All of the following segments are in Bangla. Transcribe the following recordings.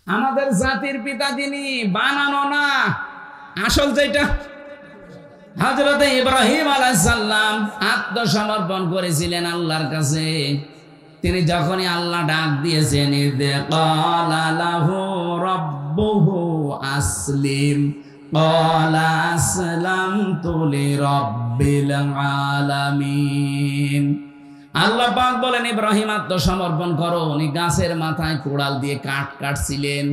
আমাদের জাতির পিতা যিনি, বানানো না, আসল যেটা। হযরত ইব্রাহিম আলাইহিস সালাম আত্মসমর্পণ করেছিলেন আল্লাহর কাছে। তিনি যখনই আল্লাহ ডাক দিয়েছেন, ইযে ক্বালা লাহু রাব্বুহু আসলিম ক্বালা আসলামতু লিরাব্বিল আলামিন। আল্লাহ পাক বলেন, ইব্রাহিম আত্মসমর্পণ করো। উনি গাছের মাথায় কোড়াল দিয়ে কাঠ কাটছিলেন,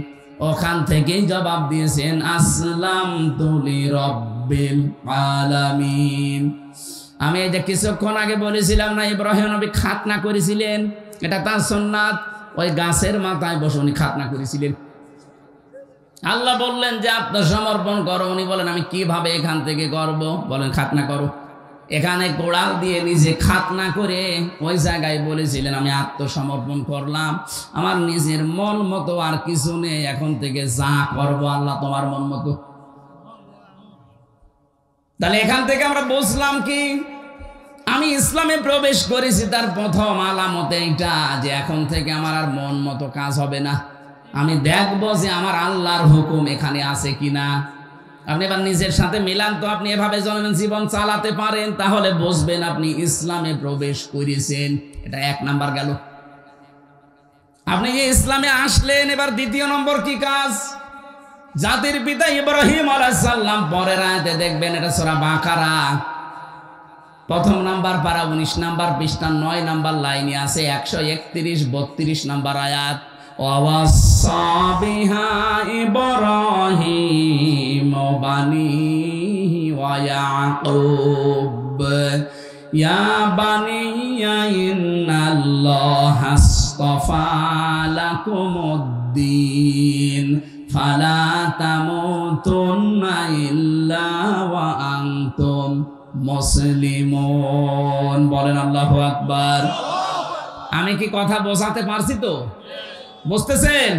ওখান থেকেই জবাব দিয়েছেন, আসলামতু লিরাব্বিল আলামিন। আমি এই যে কিছুক্ষণ আগে বলেছিলাম না, ইব্রাহিম নবী খাতনা করেছিলেন, এটা তার সুন্নাত। ওই গাছের মাথায় বসে উনি খাতনা করেছিলেন। আল্লাহ বললেন যে আত্মসমর্পণ করো। উনি বলেন, আমি কিভাবে এখান থেকে করব? বলেন, খাতনা করো। এখানে কোড়াল দিয়ে নিজে খাতনা করে ওই জায়গায় বলেছিলেন, আমি আত্মসমর্পণ করলাম, আমার নিজের মন মতো আর কিছু নেই, এখন থেকে যা করবো আল্লাহ তোমার মন মতো। তাহলে এখান থেকে আমরা বুঝলাম কি, আমি ইসলামে প্রবেশ করেছি তার প্রথম আলামত এইটা, যে এখন থেকে আমার আর মন মতো কাজ হবে না, আমি দেখবো যে আমার আল্লাহর হুকুম এখানে আছে কিনা। আপনি এবার নিজের সাথে মিলান তো, আপনি এভাবে জীবন চালাতে পারেন, তাহলে বুঝবেন আপনি ইসলামে প্রবেশ করেছেন। এটা 1 নাম্বার গেল। আপনি যে ইসলামে আসলেন, এবার 2 নম্বর কি কাজ? জাতির পিতা ইব্রাহিম আলাইহিস সালাম, পরের আয়াতে দেখবেন, এটা সূরা বাকারা 1 নাম্বার পারা 19 নাম্বার পৃষ্ঠা 9 নাম্বার লাইনে আছে, 131 32 নাম্বার আয়াত। ওয়াসাা বিহা ইব্রাহিম বানিহি ওয়া ইয়াকুব ইয়া বানিয়া ইন্নাল্লাহা আসতাফা লাকুমুদ্দিন ফালা তামুতুন্না ইল্লা ওয়া আনতুম মুসলিমুন। বলেন আল্লাহু আকবার। আমি কি কথা বোঝাতে পারছি তো? বুঝতেছেন?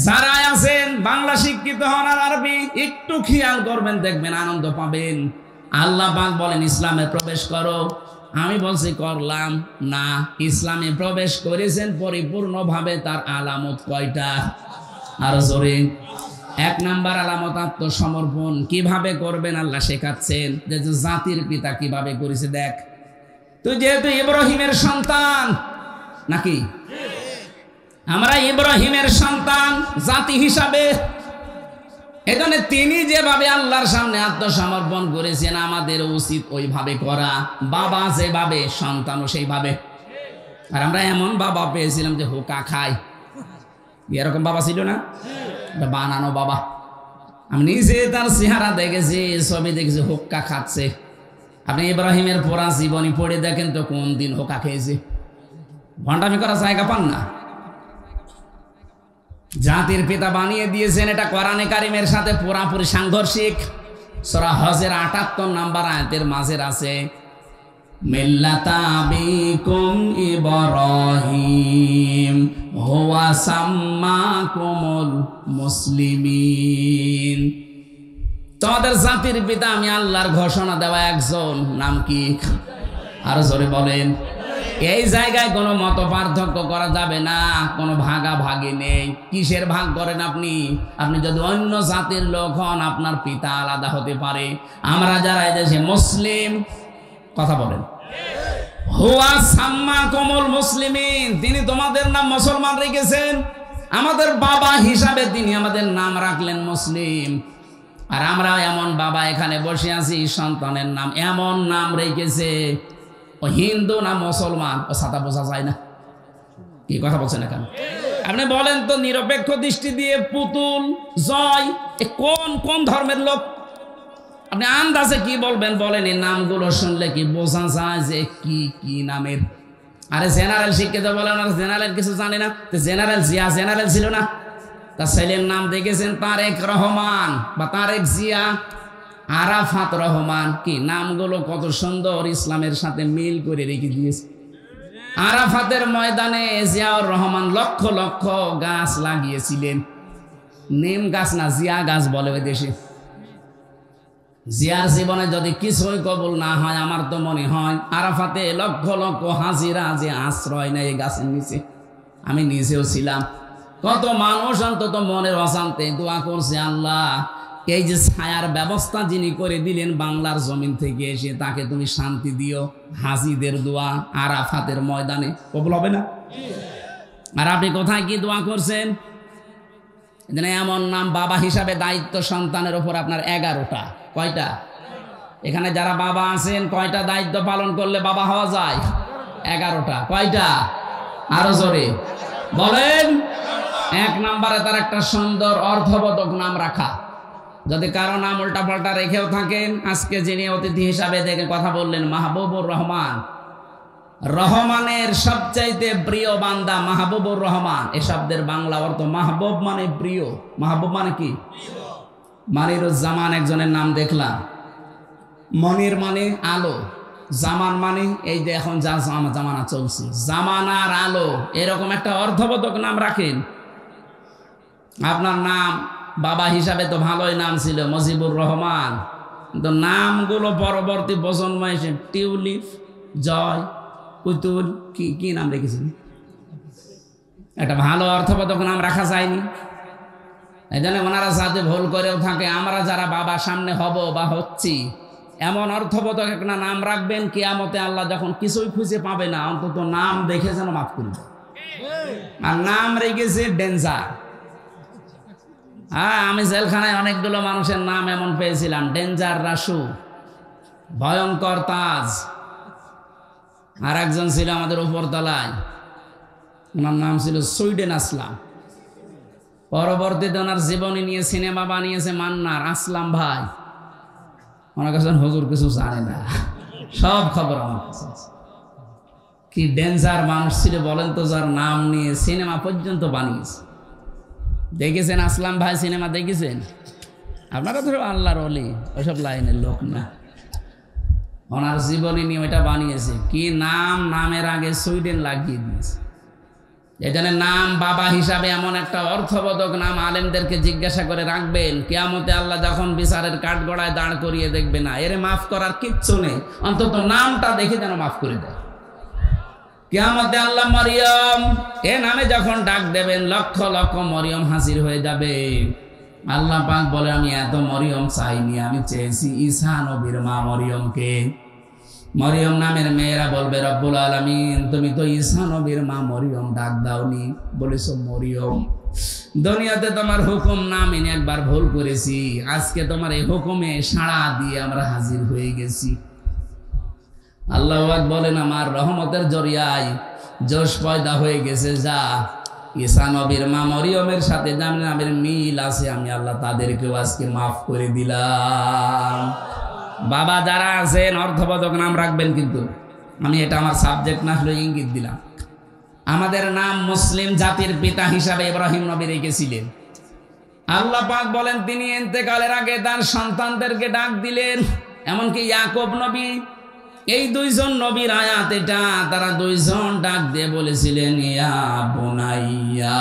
যারা আছেন বাংলা শিক্ষিত হন আর আরবি একটু খেয়াল করবেন, দেখবেন আনন্দ পাবেন। আল্লাহ পাক বলেন ইসলামে প্রবেশ করো, আমি বলছি করলাম না। ইসলামে প্রবেশ করেছেন পরিপূর্ণভাবে, তার আলামত কয়টা? আর জোরে। 1 নাম্বার আলামত আত্মসমর্পণ। কিভাবে করবেন আল্লাহ শেখাচ্ছেন, যে জাতির পিতা কিভাবে করেছে দেখ। তুই যেহেতু ইব্রাহিমের সন্তান, নাকি আমরা ইব্রাহিমের সন্তান জাতি হিসাবে, এখানে তিনি যেভাবে আল্লাহর সামনে আত্মসমর্পণ করেছেন, আমাদের উচিত ওইভাবে করা। বাবা যেভাবে, সন্তানও সেইভাবে। আর আমরা এমন বাবা পেয়েছিলাম যে হোকা খায়, এরকম বাবা ছিল না, বানানো বাবা। আমি নিজে তার চেহারা দেখেছি, ছবি দেখেছি, হোক্কা খাচ্ছে। আপনি ইব্রাহিমের পুরা জীবনী পড়ে দেখেন তো, কোন দিন হোক্কা খেয়েছে? ভণ্ডামি করার জায়গা পান না। জাতির পিতা বানিয়ে দিয়েছেন, এটা কোরআনে কারিমের সাথে পুরাপুরি সাংঘর্ষিক। সূরা হজের 78 নাম্বার আয়াতের মাঝে আছে, মিল্লাতা আবিকুম ইব্রাহিম হুয়া সাম্মাকুমুল মুসলিমিন। তোমাদের জাতির পিতা আমি আল্লাহর ঘোষণা দেওয়া একজন, নাম কি? আর জোরে বলেন। এই জায়গায় কোনো মত পার্থক্য করা যাবে না, কোনো ভাগাভাগি নেই। কিসের ভাগ করেন আপনি? আপনি যদি অন্য জাতির লোক হন, আপনার পিতা আলাদা হতে পারে। আমরা যারা এদেশে মুসলিম, কথা বলেন, হুয়া সাম্মাকুমুল মুসলিমিন, তিনি তোমাদের নাম মুসলমান রেখেছেন। আমাদের বাবা হিসাবে তিনি আমাদের নাম রাখলেন মুসলিম। আর আমরা এমন বাবা এখানে বসে আছি, সন্তানের নাম এমন নাম রেখেছে, ও হিন্দু না মুসলমান ও সাদা বোঝা যায় না। কি কথা বলছেন এখানে? আপনি বলেন তো, নিরপেক্ষ দৃষ্টি দিয়ে পুতুল, জয়, কোন কোন ধর্মের লোক? আপনি আন্দাজে কি বলবেন বলেন? এই নামগুলো শুনলে কি বোঝা যায় যে কি কি নামের? আরে জেনারেল শিক্ষিত বলেন, আর জেনারেল কিছু জানে না। জেনারেল জিয়া জেনারেল ছিল না? তার ছেলের নাম দেখেছেন তারেক রহমান বা তারেক জিয়া, আরাফাত রহমান। কি নামগুলো কত সুন্দর, ইসলামের সাথে মিল করে রেখে দিয়েছে। আরাফাতের ময়দানে জিয়াউর রহমান লক্ষ লক্ষ গাছ লাগিয়েছিলেন। নিম গাছ না, জিয়া গাছ বলে ওই দেশে। জিয়ার জীবনে যদি কিছুই কবুল না হয়, আমার তো মনে হয় আরাফাতে লক্ষ লক্ষ হাজিরা যে আশ্রয় নেয় এই গাছের নিচে। আমি নিজেও ছিলাম। কত মানুষ অন্তত মনের অশান্তি দোয়া করছে, আল্লাহ এই যে ছায়ার ব্যবস্থা যিনি করে দিলেন বাংলার জমিন থেকে এসে, তাকে তুমি শান্তি দিও। হাজিদের দোয়া আরাফাতের ময়দানে কবুল হবে না? আর আপনি কোথায় কি দোয়া করছেন? এমন নাম বাবা হিসাবে দায়িত্ব সন্তানের উপর আপনার 11টা। কয়টা? এখানে যারা বাবা আছেন কয়টা দায়িত্ব পালন করলে বাবা হওয়া যায়? 11টা। কয়টা? আরো জোরে বলেন। 1 নম্বরে তার একটা সুন্দর অর্থবোধক নাম রাখা। যদি কারো নাম উল্টা পাল্টা রেখেও থাকেন, আজকে যিনি অতিথি হিসাবে দেখে কথা বললেন মাহবুবুর রহমান, রহমানের সবচাইতে প্রিয় বান্দা মাহবুবুর রহমান। এ শব্দের বাংলা অর্থ মাহবুব মানে প্রিয়। মাহবুব মানে কি? মনিরুজ্জামান একজনের নাম দেখলাম। মনির মানে আলো, জামান মানে এই যে এখন যা জামানা চলছে, জামানার আলো, এরকম একটা অর্থবোধক নাম রাখেন। আপনার নাম বাবা হিসাবে তো ভালোই নাম ছিল মুজিবুর রহমান, কিন্তু নামগুলো পরবর্তী প্রজন্ম এসে টিউলিপ, জয়, পুতুল, কি কি নাম রেখেছেন? একটা ভালো অর্থবোধক নাম রাখা যায়নি। এই জন্য ওনারা যাতে ভুল করেও থাকে, আমরা যারা বাবা সামনে হব বা হচ্ছি, এমন অর্থবোধক একটা নাম রাখবেন, কিয়ামতে আল্লাহ যখন কিছুই খুঁজে পাবে না, অন্তত নাম দেখে যেন মাফ করবে। আর নাম রেখেছে ডেঞ্জার। হ্যাঁ, আমি জেলখানায় অনেকগুলো মানুষের নাম এমন পেয়েছিলাম, ডেঞ্জার রাসু, ভয়ঙ্কর তাজ। আর একজন ছিল আমাদের উপরতলায়, ওনার নাম ছিল সুইডেন আসলাম। পরবর্তীতে ওনার জীবনী নিয়ে সিনেমা বানিয়েছে মান্নার, আসলাম ভাই। ওনার কাছে হুজুর কিছু জানে না, সব খবর আমার কাছে। কি ডেঞ্জার মানুষ ছিল বলেন তো, যার নাম নিয়ে সিনেমা পর্যন্ত বানিয়েছে। দেখেছেন আসলাম ভাই সিনেমা দেখেছেন? আপনারা ধরো আল্লাহর ওলি, ওইসব লাইনের লোক না। ওনার জীবনী নিয়ে ওইটা বানিয়েছে। কি নাম, নামের আগে সুইডেন লাগিয়ে দিয়েছে। এই জন্য নাম বাবা হিসাবে এমন একটা অর্থবোধক নাম আলেমদেরকে জিজ্ঞাসা করে রাখবেন। কিয়ামতে আল্লাহ যখন বিচারের কাঠগড়ায় দাঁড় করিয়ে দেখবে না, এর মাফ করার কিচ্ছু নেই, অন্তত নামটা দেখে যেন মাফ করে দেয়। কিয়ামতে আল্লাহ মরিয়ম এ নামে যখন ডাক দেবেন, লক্ষ লক্ষ মরিয়ম হাজির হয়ে যাবে। আল্লাহ পাক বলে, আমি এত মরিয়ম চাইনি, আমি চেয়েছি ঈসা নবীর মা মরিয়মকে। মরিয়ম নামের মেয়েরা বলবে, রব্বুল আলামিন তুমি তো ঈসা নবীর মা মরিয়ম ডাক দাওনি, বলেছো মরিয়ম। দুনিয়াতে তোমার হুকুম না মেনে একবার ভুল করেছি, আজকে তোমার এই হুকুমে সাড়া দিয়ে আমরা হাজির হয়ে গেছি। আল্লাহ পাক বলেন, আমার রহমতের জরিয়ায় জোশ পয়দা হয়ে গেছে। যা ঈসা নবীর মা মরিয়মের সাথে যার নামের মিল আছে, আমি আল্লাহ তাদেরকেও আজকে মাফ করে দিলাম। বাবা যারা আছেন অর্থবোধক নাম রাখবেন, কিন্তু আমি এটা আমার সাবজেক্ট না হলে ইঙ্গিত দিলাম। আমাদের নাম মুসলিম জাতির পিতা হিসাবে ইব্রাহিম নবী রেখেছিলেন। আল্লাহ পাক বলেন, তিনি ইন্তেকালের আগে তার সন্তানদেরকে ডাক দিলেন, এমনকি ইয়াকুব নবী। এই 2 জন নবীর আয়াত এটা, তারা 2 জন ডাক দিয়ে বলেছিলেন, ইয়া বুনাইয়া,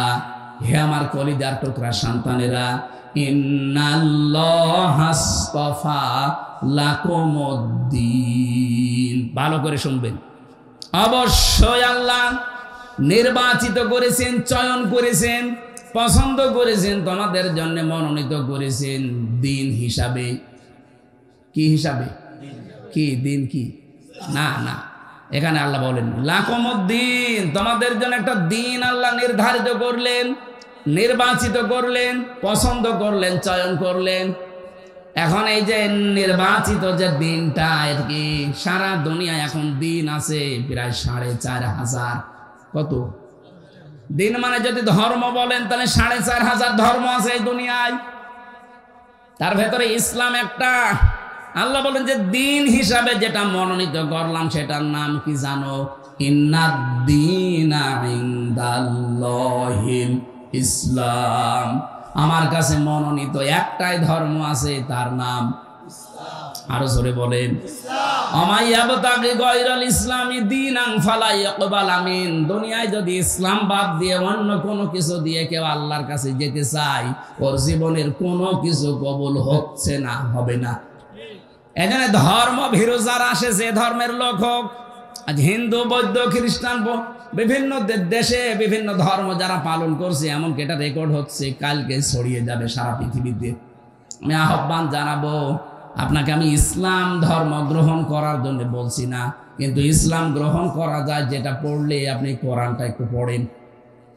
হে আমার কলিজার টুকরা সন্তানেরা, ইন্নাল্লাহা আসতাফা লাকুমুদ্দিন। ভালো করে শুনবেন, অবশ্যই আল্লাহ নির্বাচিত করেছেন, চয়ন করেছেন, পছন্দ করেছেন, তোমাদের জন্য মনোনীত করেছেন দিন হিসাবে। কি হিসাবে? কি দিন? কি না না, এখানে আল্লাহ বলেন লাকুমুদ্দিন, তোমাদের জন্য একটা দিন আল্লাহ নির্ধারিত করলেন, নির্বাচিত করলেন, পছন্দ করলেন, চয়ন করলেন। এখন এই যে নির্বাচিত যে দিনটা, এর কি সারা দুনিয়ায় এখন দিন আছে প্রায় 4500। কত দিন? মানে যদি ধর্ম বলেন তাহলে 4500 ধর্ম আছে এই দুনিয়ায়। তার ভেতরে ইসলাম একটা। আল্লাহ বলেন যে দিন হিসাবে যেটা মনোনীত করলাম সেটার নাম কি জানো? ইন্নাদ-দীনা ইনদাল্লাহিল ইসলাম। আমার কাছে মনোনীত একটাই ধর্ম আছে, তার নাম ইসলাম। আরো জোরে বলেন, আমাইয়াবতাগি গায়রাল ইসলামি দীনান ফালা ইয়াকবাল মিন। দুনিয়ায় যদি ইসলাম বাদ দিয়ে অন্য কোনো কিছু দিয়ে কেউ আল্লাহর কাছে যেতে চায়, ওর জীবনের কোনো কিছু কবুল হচ্ছে না, হবে না। এখানে ধর্ম ভীরু যারা আসে, যে ধর্মের লোক হোক, আজ হিন্দু বৌদ্ধ খ্রিস্টান বিভিন্ন দেশে বিভিন্ন ধর্ম যারা পালন করছে, এমনকি এটা রেকর্ড হচ্ছে, কালকে ছড়িয়ে যাবে সারা পৃথিবীতে। আমি আহ্বান জানাবো আপনাকে, আমি ইসলাম ধর্ম গ্রহণ করার জন্য বলছি না, কিন্তু ইসলাম গ্রহণ করা যায় যেটা পড়লে আপনি কোরআনটা একটু পড়েন,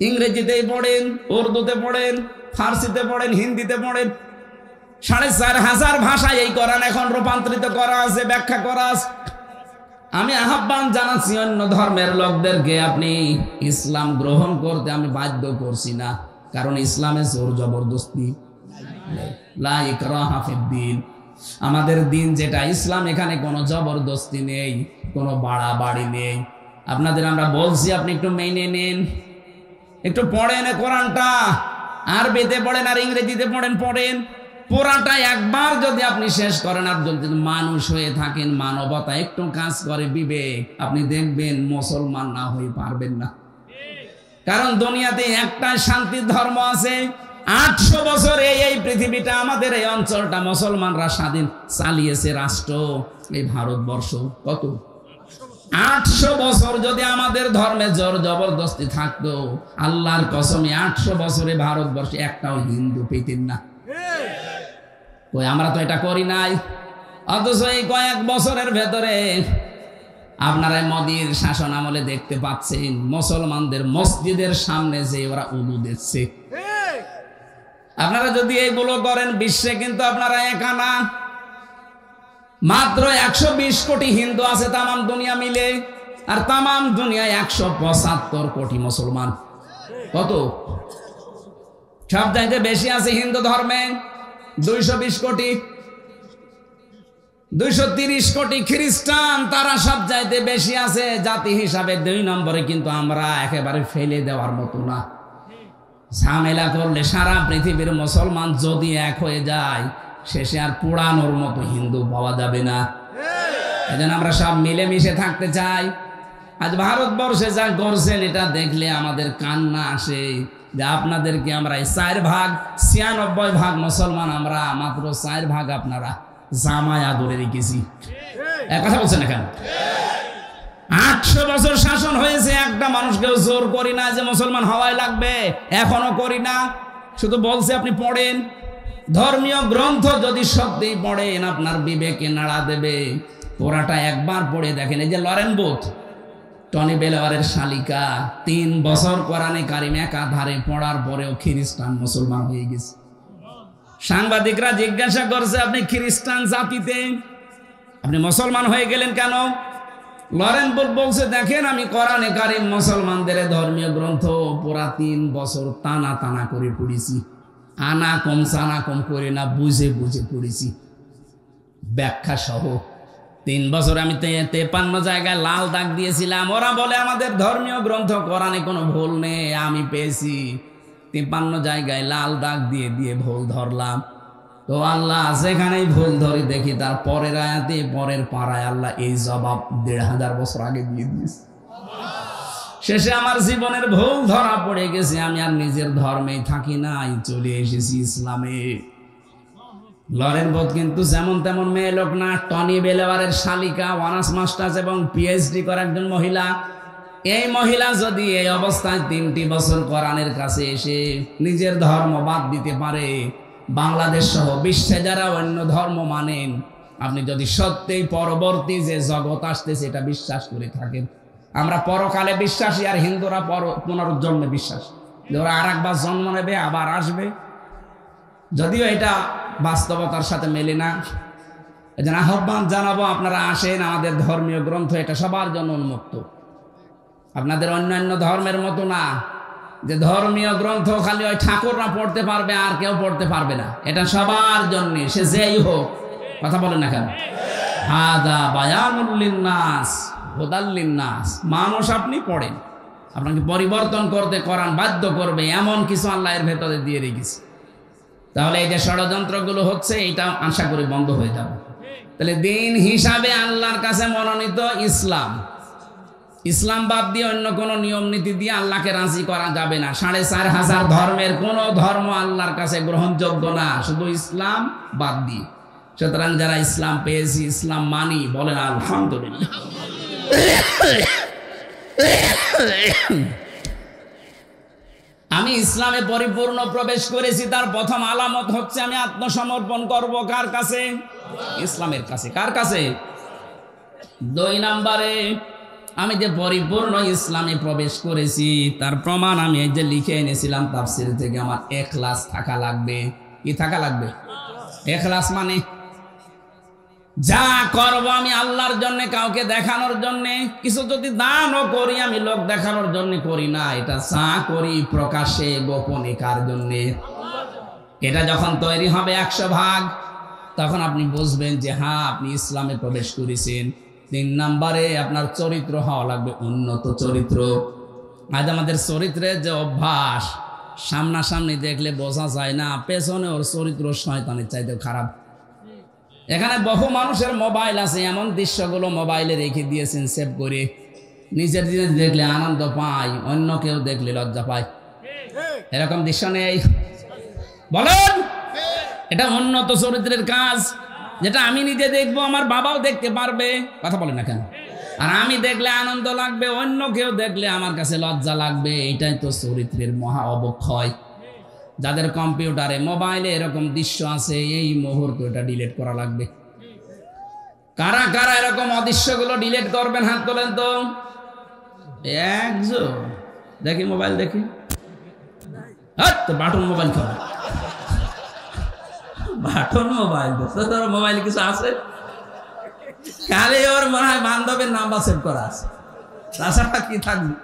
ইংরেজিতেই পড়েন, উর্দুতে পড়েন, ফার্সিতে পড়েন, হিন্দিতে পড়েন। ৪৫০০ ভাষায় এই কোরআন এখন রূপান্তরিত করা আছে, ব্যাখ্যা করা আছে। আমি আহ্বান জানাচ্ছি অন্য ধর্মের লোকদেরকে, আপনি ইসলাম গ্রহণ করতে আমি বাধ্য করছি না, কারণ ইসলামে জোর জবরদস্তি লা ইকরাহা ফিদ্দিন। আমাদের দিন যেটা ইসলাম, এখানে কোনো জবরদস্তি নেই, কোনো বাড়াবাড়ি নেই। আপনাদের আমরা বলছি আপনি একটু মেনে নেন, একটু পড়েন কোরআনটা, আরবিতে পড়েন আর ইংরেজিতে পড়েন। পুরাটা একবার যদি আপনি শেষ করেন, আর যদি মানুষ হয়ে থাকেন, মানবতা একটু কাজ করে, বিবেক, আপনি দেখবেন মুসলমান না হয়ে পারবেন না। কারণ দুনিয়াতে একটাই শান্তির ধর্ম আছে। ৮০০ বছর এই পৃথিবীটা, আমাদের এই অঞ্চলটা মুসলমানরা স্বাধীন চালিয়েছে রাষ্ট্র, এই ভারতবর্ষ। কত ৮০০ বছর যদি আমাদের ধর্মে জোর জবরদস্তি থাকতো, আল্লাহর কসমে ৮০০ বছরে ভারতবর্ষে একটাও হিন্দু পেতেন না। ওই আমরা তো এটা করি নাই। অথচ এই কয়েক বছরের ভেতরে আপনারা মোদির শাসন আমলে দেখতে পাচ্ছেন মুসলমানদের মসজিদের সামনে যে ওরা উলু দিচ্ছে। আপনারা যদি এইগুলো করেন, বিশ্বে কিন্তু আপনারা একা না, মাত্র ১২০ কোটি হিন্দু আছে তামাম দুনিয়া মিলে, আর তামাম দুনিয়ায় ১৭৫ কোটি মুসলমান। কত? সব চাইতে বেশি আছে হিন্দু ধর্মে ২২০ কোটি, ২৩০ কোটি খ্রিস্টান, তারা সব চাইতে বেশি আছে জাতি হিসাবে ২ নম্বরে। কিন্তু আমরা একেবারে ফেলে দেওয়ার মতো না। ঝামেলা করলে সারা পৃথিবীর মুসলমান যদি এক হয়ে যায়, শেষে আর পোড়ানোর মতো হিন্দু পাওয়া যাবে না। এজন্য আমরা সব মিলেমিশে থাকতে চাই। আজ ভারতবর্ষে যা করছেন, এটা দেখলে আমাদের কান্না আসে যে আপনাদেরকে আমরা ৪ ভাগ ৯৬ ভাগ মুসলমান, আমরা মাত্র ৪ ভাগ আপনারা জামায়া ধরে রেখেছি। এক কথা বলছেন না কেন? ৮০০ বছর শাসন হয়েছে, একটা মানুষকেও জোর করি না যে মুসলমান হওয়াই লাগবে, এখনো করি না। শুধু বলছে আপনি পড়েন, ধর্মীয় গ্রন্থ যদি সত্যি পড়েন আপনার বিবেকে নাড়া দেবে। পুরাটা একবার পড়ে দেখেন। এই যে লরেন বুথ, টনি বেলাওয়ারের শালিকা, ৩ বছর কোরআনে কারিম একাধারে পড়ার পরেও খ্রিস্টান মুসলমান হয়ে গেছে। সাংবাদিকরা জিজ্ঞাসা করছে, আপনি খ্রিস্টান জাতিতে আপনি মুসলমান হয়ে গেলেন কেন? লরেন বুথ বলছে, দেখেন আমি কোরআনে কারিম মুসলমানদের ধর্মীয় গ্রন্থ পুরা ৩ বছর টানা টানা করে পড়েছি, আনা কম সানা কম করে না, বুঝে বুঝে পড়েছি, ব্যাখ্যা সহ। ৩ বছর আমি ৫৩ জায়গায় লাল দাগ দিয়েছিলাম। ওরা বলে আমাদের ধর্মীয় গ্রন্থ কোরআনে কোনো ভুল নেই, আমি পেয়েছি ৫৩ জায়গায় লাল দাগ দিয়ে দিয়ে ভুল ধরলাম। তো আল্লাহ যেখানেই ভুল ধরি দেখি তার পরের আয়াতে, পরের পাড়ায় আল্লাহ এই জবাব ১৫০০ বছর আগে দিয়ে দিয়েছে। শেষে আমার জীবনের ভুল ধরা পড়ে গেছে, আমি আর নিজের ধর্মেই থাকি নাই, চলে এসেছি ইসলামে। লরেন বুথ কিন্তু যেমন তেমন মেয়ে লোক না, টনি বেলাওয়ারের শালিকা, অনার্স মাস্টার্স এবং পিএইচডি করা একজন মহিলা। এই মহিলা যদি এই অবস্থায় ৩টি বছর কোরআনের কাছে এসে নিজের ধর্ম বাদ দিতে পারে, বাংলাদেশ সহ বিশ্বে যারা অন্য ধর্ম মানেন, আপনি যদি সত্যিই পরবর্তী যে জগৎ আসতেছে এটা বিশ্বাস করে থাকেন, আমরা পরকালে বিশ্বাসী, আর হিন্দুরা পুনরুজ্জন্মে বিশ্বাসী, যে ওরা আর একবার জন্ম নেবে, আবার আসবে। যদিও এটা বাস্তবতার সাথে মেলে না। এজন্য আহ্বান জানাবো, আপনারা আসেন, আমাদের ধর্মীয় গ্রন্থ এটা সবার জন্য উন্মুক্ত। আপনাদের অন্যান্য ধর্মের মতো না যে ধর্মীয় গ্রন্থ খালি ওই ঠাকুররা পড়তে পারবে আর কেউ পড়তে পারবে না, এটা সবার জন্য, সে যেই হোক। কথা বলেন না কেন? হাদা বায়ানুল লিন্নাস হুদাল লিন্নাস। মানুষ আপনি পড়েন, আপনাকে পরিবর্তন করতে কোরআন বাধ্য করবে, এমন কিছু আল্লাহ এর ভেতরে দিয়ে রেখেছে। তাহলে এই যে ষড়যন্ত্রগুলো হচ্ছে, এটা আশা করি বন্ধ হয়ে যাবে। তাহলে দিন হিসাবে আল্লাহর কাছে মনোনীত ইসলাম, ইসলাম বাদ দিয়ে অন্য কোনো নিয়ম নীতি দিয়ে আল্লাহকে রাজি করা যাবে না। ৪৫০০ ধর্মের কোন ধর্ম আল্লাহর কাছে গ্রহণযোগ্য না, শুধু ইসলাম বাদ দিয়ে। সুতরাং যারা ইসলাম পেয়েছি, ইসলাম মানি, বলেন আলহামদুলিল্লাহ। আমি ইসলামে পরিপূর্ণ প্রবেশ করেছি, তার প্রথম আলামত হচ্ছে আমি আত্মসমর্পণ করব কার কাছে? ইসলামের কাছে। কার কাছে? 2 নম্বরে আমি যে পরিপূর্ণ ইসলামে প্রবেশ করেছি তার প্রমাণ আমি এই যে লিখে এনেছিলাম তাফসীর থেকে, আমার ইখলাস থাকা লাগবে। কি থাকা লাগবে? ইখলাস মানে যা করব আমি আল্লাহর জন্য, কাউকে দেখানোর জন্য। কিছু যদি দানও করি আমি লোক দেখানোর জন্য করি না, এটা যা করি প্রকাশ্যে গোপনে কার জন্য? এটা যখন তৈরি হবে 100 ভাগ, তখন আপনি বুঝবেন যে হ্যাঁ আপনি ইসলামে প্রবেশ করেছেন। 3 নম্বরে আপনার চরিত্র হওয়া লাগবে উন্নত চরিত্র। আজ আমাদের চরিত্রের যে অভ্যাস, সামনাসামনি দেখলে বোঝা যায় না, পেছনে ওর চরিত্র শয়তানের চাইতে খারাপ। এখানে বহু মানুষের মোবাইল আছে, এমন দৃশ্যগুলো মোবাইলে রেখে দিয়েছেন সেভ করে, নিজের জিনিস দেখলে আনন্দ পায়, অন্য কেউ দেখলে লজ্জা পায়। এরকম দৃশ্য নেই? বলেন, এটা উন্নত চরিত্রের কাজ, যেটা আমি নিজে দেখবো, আমার বাবাও দেখতে পারবে। কথা বলেন না কেন? আর আমি দেখলে আনন্দ লাগবে, অন্য কেউ দেখলে আমার কাছে লজ্জা লাগবে। এটাই তো চরিত্রের মহা অবক্ষয়। যাদের কম্পিউটারে মোবাইলে এরকম দৃশ্য আছে, এই মুহূর্তে এটা ডিলিট করা লাগবে। কারা কারা এরকম অদৃশ্যগুলো ডিলিট করবেন? হাত তোলেন তো। একজন দেখি, মোবাইল দেখি। বাটন মোবাইল খাবে, বাটন মোবাইল। তোর মোবাইলে কিছু আছে? খালি ওর মনে হয় বান্ধবের নাম্বার সেভ করা আছে, তাছাড়া কি থাকবে?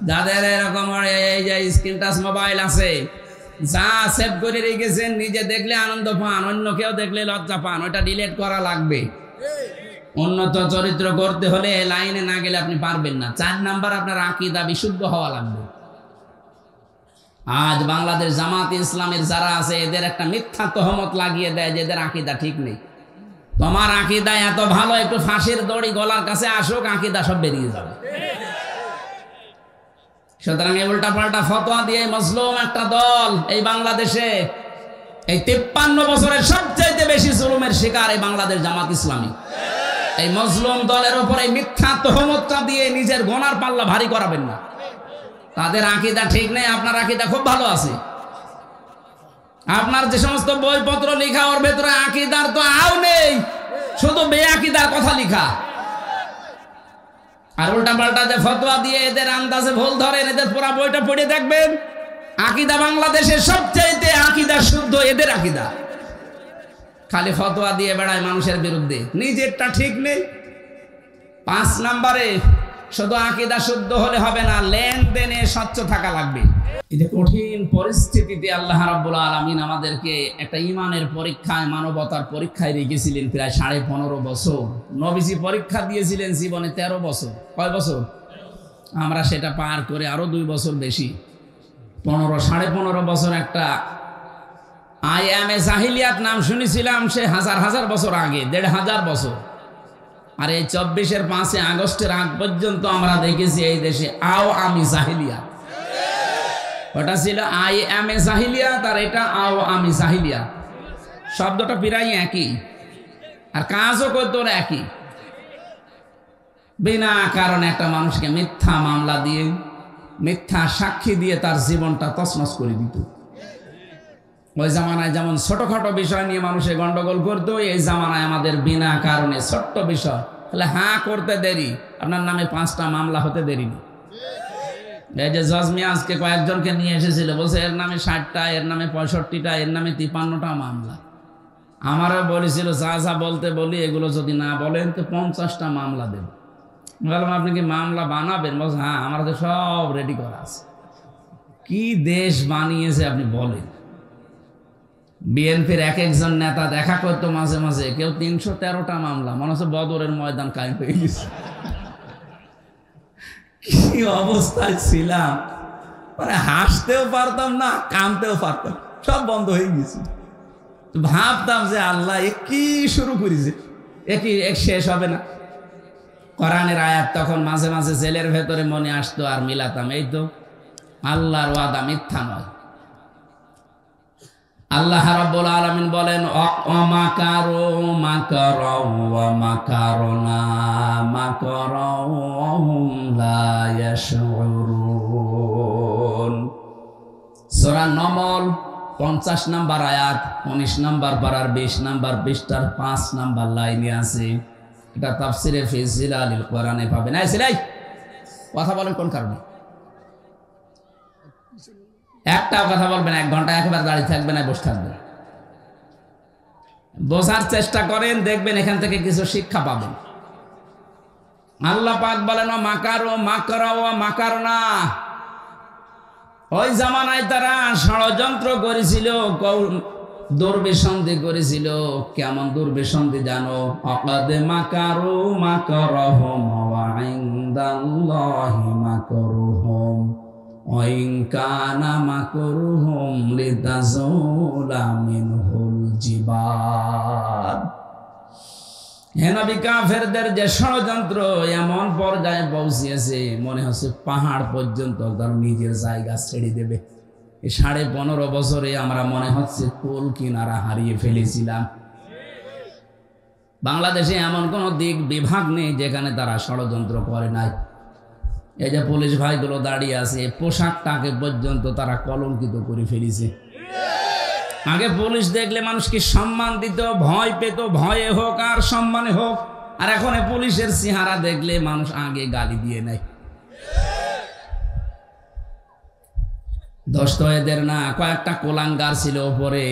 যাদের এরকম এই যে স্ক্রিন টাচ মোবাইল আছে, যা সেভ করে রেখেছেন, নিজে দেখলে আনন্দ পান, অন্য কেউ দেখলে লজ্জা পান, ওটা ডিলিট করা লাগবে। উন্নত চরিত্র করতে হলে লাইনে না গেলে আপনি পারবেন না। 4 নাম্বার, আপনার আকীদা বিশুদ্ধ হওয়া লাগবে। আজ বাংলাদেশ জামাত ইসলামের যারা আছে, এদের একটা মিথ্যা তহমত লাগিয়ে দেয় যে এদের আকীদা ঠিক নেই। তোমার আকীদা এত ভালো, একটু ফাঁসির দড়ি গলার কাছে আসুক, আকীদা সব বেরিয়ে যাবে। সুতরাং এই উল্টা পাল্টা ফতোয়া দিয়ে মজলুম একটা দল এই বাংলাদেশে, এই 53 বছরের সবচেয়ে বেশি জুলুমের শিকার এই বাংলাদেশ জামাত ইসলামী। এই মজলুম দলের উপরে মিথ্যা তহমতটা দিয়ে নিজের গোনার পাল্লা ভারী করাবেন না। তাদের আকীদা ঠিক নেই, আপনার আকীদা খুব ভালো আছে। আপনার যে সমস্ত বইপত্র লেখা, ওর ভেতরে আকীদার তো আও নেই, শুধু বেআকিদার কথা লেখা। আর উল্টা পাল্টা যে ফতোয়া দিয়ে এদের আন্দাজে ভুল ধরেন, এদের পুরা বইটা পড়ে দেখবেন। আকীদা বাংলাদেশের সবচাইতে আকীদা শুদ্ধ এদের আকীদা। খালি ফতোয়া দিয়ে বেড়ায় মানুষের বিরুদ্ধে, নিজেরটা ঠিক নেই। 5 নম্বরে শুধু আকীদা শুদ্ধ হলে হবে না, লেনদেনে স্বচ্ছ থাকা লাগবে। এই যে কঠিন পরিস্থিতিতে আল্লাহ রাব্বুল আলামিন আমাদেরকে একটা ঈমানের পরীক্ষায়, মানবতার পরীক্ষায় রেখেছিলেন প্রায় 15.5 বছর। নবীজি পরীক্ষা দিয়েছিলেন জীবনে 13 বছর। কয় বছর? আমরা সেটা পার করে আরো 2 বছর বেশি, 15.5 বছর। একটা আইএমএ জাহিলিয়াত নাম শুনেছিলাম, সে হাজার হাজার বছর আগে, 1500 বছর। আর এই 24-এর 5 আগস্টের আগ পর্যন্ত আমরা দেখেছি এই দেশে আও আমি জাহিলিয়াত। ওটা ছিল আইএমএ জাহিলিয়াত, আর এটা আও আমি জাহিলিয়াত। শব্দটা প্রায় একই, আর কাজও করতো একই। বিনা কারণে একটা মানুষকে মিথ্যা মামলা দিয়ে, মিথ্যা সাক্ষী দিয়ে তার জীবনটা তছনছ করে দিত। ওই জামানায় যেমন ছোটখাটো বিষয় নিয়ে মানুষে গন্ডগোল করতো, এই জামানায় আমাদের বিনা কারণে ছোট্ট বিষয় তাহলে হাঁ করতে দেরি, আপনার নামে 5টা মামলা হতে দেরি নেই। এই যে জজ মিয়া আজকে কয়েকজনকে নিয়ে এসেছিল, বলছে এর নামে 60টা, এর নামে 65টা, এর নামে 53টা মামলা। আমারও বলেছিল যা যা বলতে বলি এগুলো যদি না বলেন তো 50টা মামলা দেব। বললাম আপনি কি মামলা বানাবেন? বলছে হ্যাঁ, আমার তো সব রেডি করা আছে। কি দেশ বানিয়েছে আপনি বলেন। বিএনপির এক একজন নেতা দেখা করতো মাঝে মাঝে, কেউ 313টা মামলা, মনে হচ্ছে বদরের ময়দান কায়েম হয়ে গেছে। কি অবস্থায় ছিলাম, মানে হাসতেও পারতাম না, কাঁদতেও পারতাম, সব বন্ধ হয়ে গেছে। ভাবতাম যে আল্লাহ এ কি শুরু করেছে, এ কি শেষ হবে না। কোরআনের আয়াত তখন মাঝে মাঝে জেলের ভেতরে মনে আসতো, আর মিলাতাম, এই তো আল্লাহর ওয়াদা মিথ্যা নয়। আল্লাহ রাব্বুল আলামিন বলেন অমাকারু মাকারাও ওয়া মাকারনা মাকারাও ওয়া হুম লা ইয়াশউরুন। সূরা নমল 50 নম্বর আয়াত 19 নম্বর পারার 20 নম্বর পৃষ্ঠার 5 নম্বর লাইনে আছে। এটা তাফসিরে ফি জিলালিল কোরআনে পাবেন। এই সিলাই কথা বলেন কোন কারণে? একটাও কথা বলবেন, 1 ঘন্টা একবার দাঁড়িয়ে থাকবেন না, বসে থাকবেন। বোঝার চেষ্টা করেন, দেখবেন এখান থেকে কিছু শিক্ষা পাবেন। আল্লাহ পাক বলেন মাকারু মাকরাও ওয়া মাকারনা। ওই জামানায় তারা ষড়যন্ত্র করেছিল, দুর্বিসন্ধি করেছিল। কেমন দুর্বিসন্ধি জানো? আকাদ মাকারু মাকারহুম ওয়া ইনদাল্লাহি মাকরুহুম ওয়া ইন কানা মাকরুহুম লিতাযুলা মিনহুল জিবাল। হে নবী, কাফেরদের যে ষড়যন্ত্র এমন পর্যায়ে পৌঁছিয়েছে, মনে হচ্ছে পাহাড় পর্যন্ত তার নিজের জায়গা ছেড়ে দেবে। এই 15.5 বছরে আমরা মনে হচ্ছে কুল কিনারা হারিয়ে ফেলেছিলাম। বাংলাদেশে এমন কোন দিক বিভাগ নেই যেখানে তারা ষড়যন্ত্র করে নাই। এই যে পুলিশ ভাইগুলো দাঁড়িয়ে আছে, পোশাকটাকে পর্যন্ত তারা কলঙ্কিত করে ফেলেছে। আগে পুলিশ দেখলে মানুষকে সম্মান দিত, ভয় পেত, ভয়ে হোক আর সম্মানে হোক। আর এখন পুলিশের চেহারা দেখলে মানুষ আগে গালি দিয়ে নেয়। দোস্ত এদের না, কয়েকটা কোলাঙ্গার ছিল ওপরে,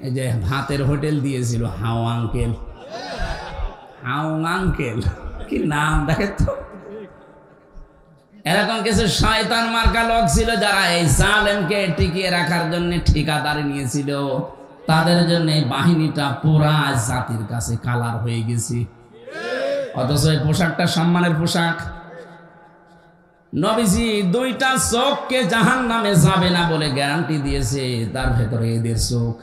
এই যে ভাতের হোটেল দিয়েছিল হাও আঙ্কেল। হাও আঙ্কেল কি নাম দেখে তো। এরকম কিছু শয়তান মার্কা লোক ছিল যারা এই জালেমকে টিকিয়ে রাখার জন্য ঠিকাদারি নিয়েছিল। তাদের জন্য এই বাহিনীটা পুরা জাতির কাছে কালার হয়ে গেছে। অথচ এই পোশাকটা সম্মানের পোশাক। নবীজি 2টা চোখকে জাহান্নামে যাবে না বলে গ্যারান্টি দিয়েছে, তার ভেতরে এদের চোখ।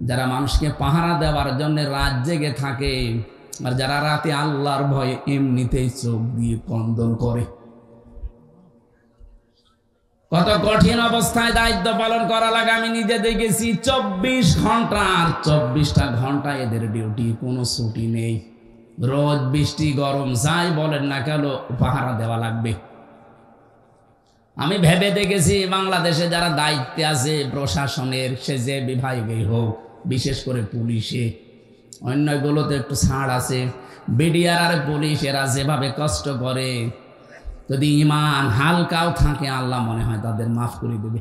যারা মানুষকে পাহারা দেওয়ার জন্য রাত জেগে থাকে, আর যারা রাতে আল্লাহর ভয়ে এমনিতেই চোখ দিয়ে কন্দন করে। কত কঠিন অবস্থায় দায়িত্ব পালন করা লাগে আমি নিজে দেখেছি। 24 ঘন্টা, আর 24টা ঘন্টা এদের ডিউটি, কোনো ছুটি নেই। রোদ বৃষ্টি গরম যাই বলেন না কেন পাহারা দেওয়া লাগবে। আমি ভেবে দেখেছি বাংলাদেশে যারা দায়িত্বে আছে প্রশাসনের, সে যে বিভাগেই হোক, বিশেষ করে পুলিশে, অন্যগুলোতে একটু ছাড় আছে। বিডিআর আর পুলিশ এরা যেভাবে কষ্ট করে, যদি ইমান হালকাও থাকে আল্লাহ মনে হয় তাদের মাফ করে দেবে।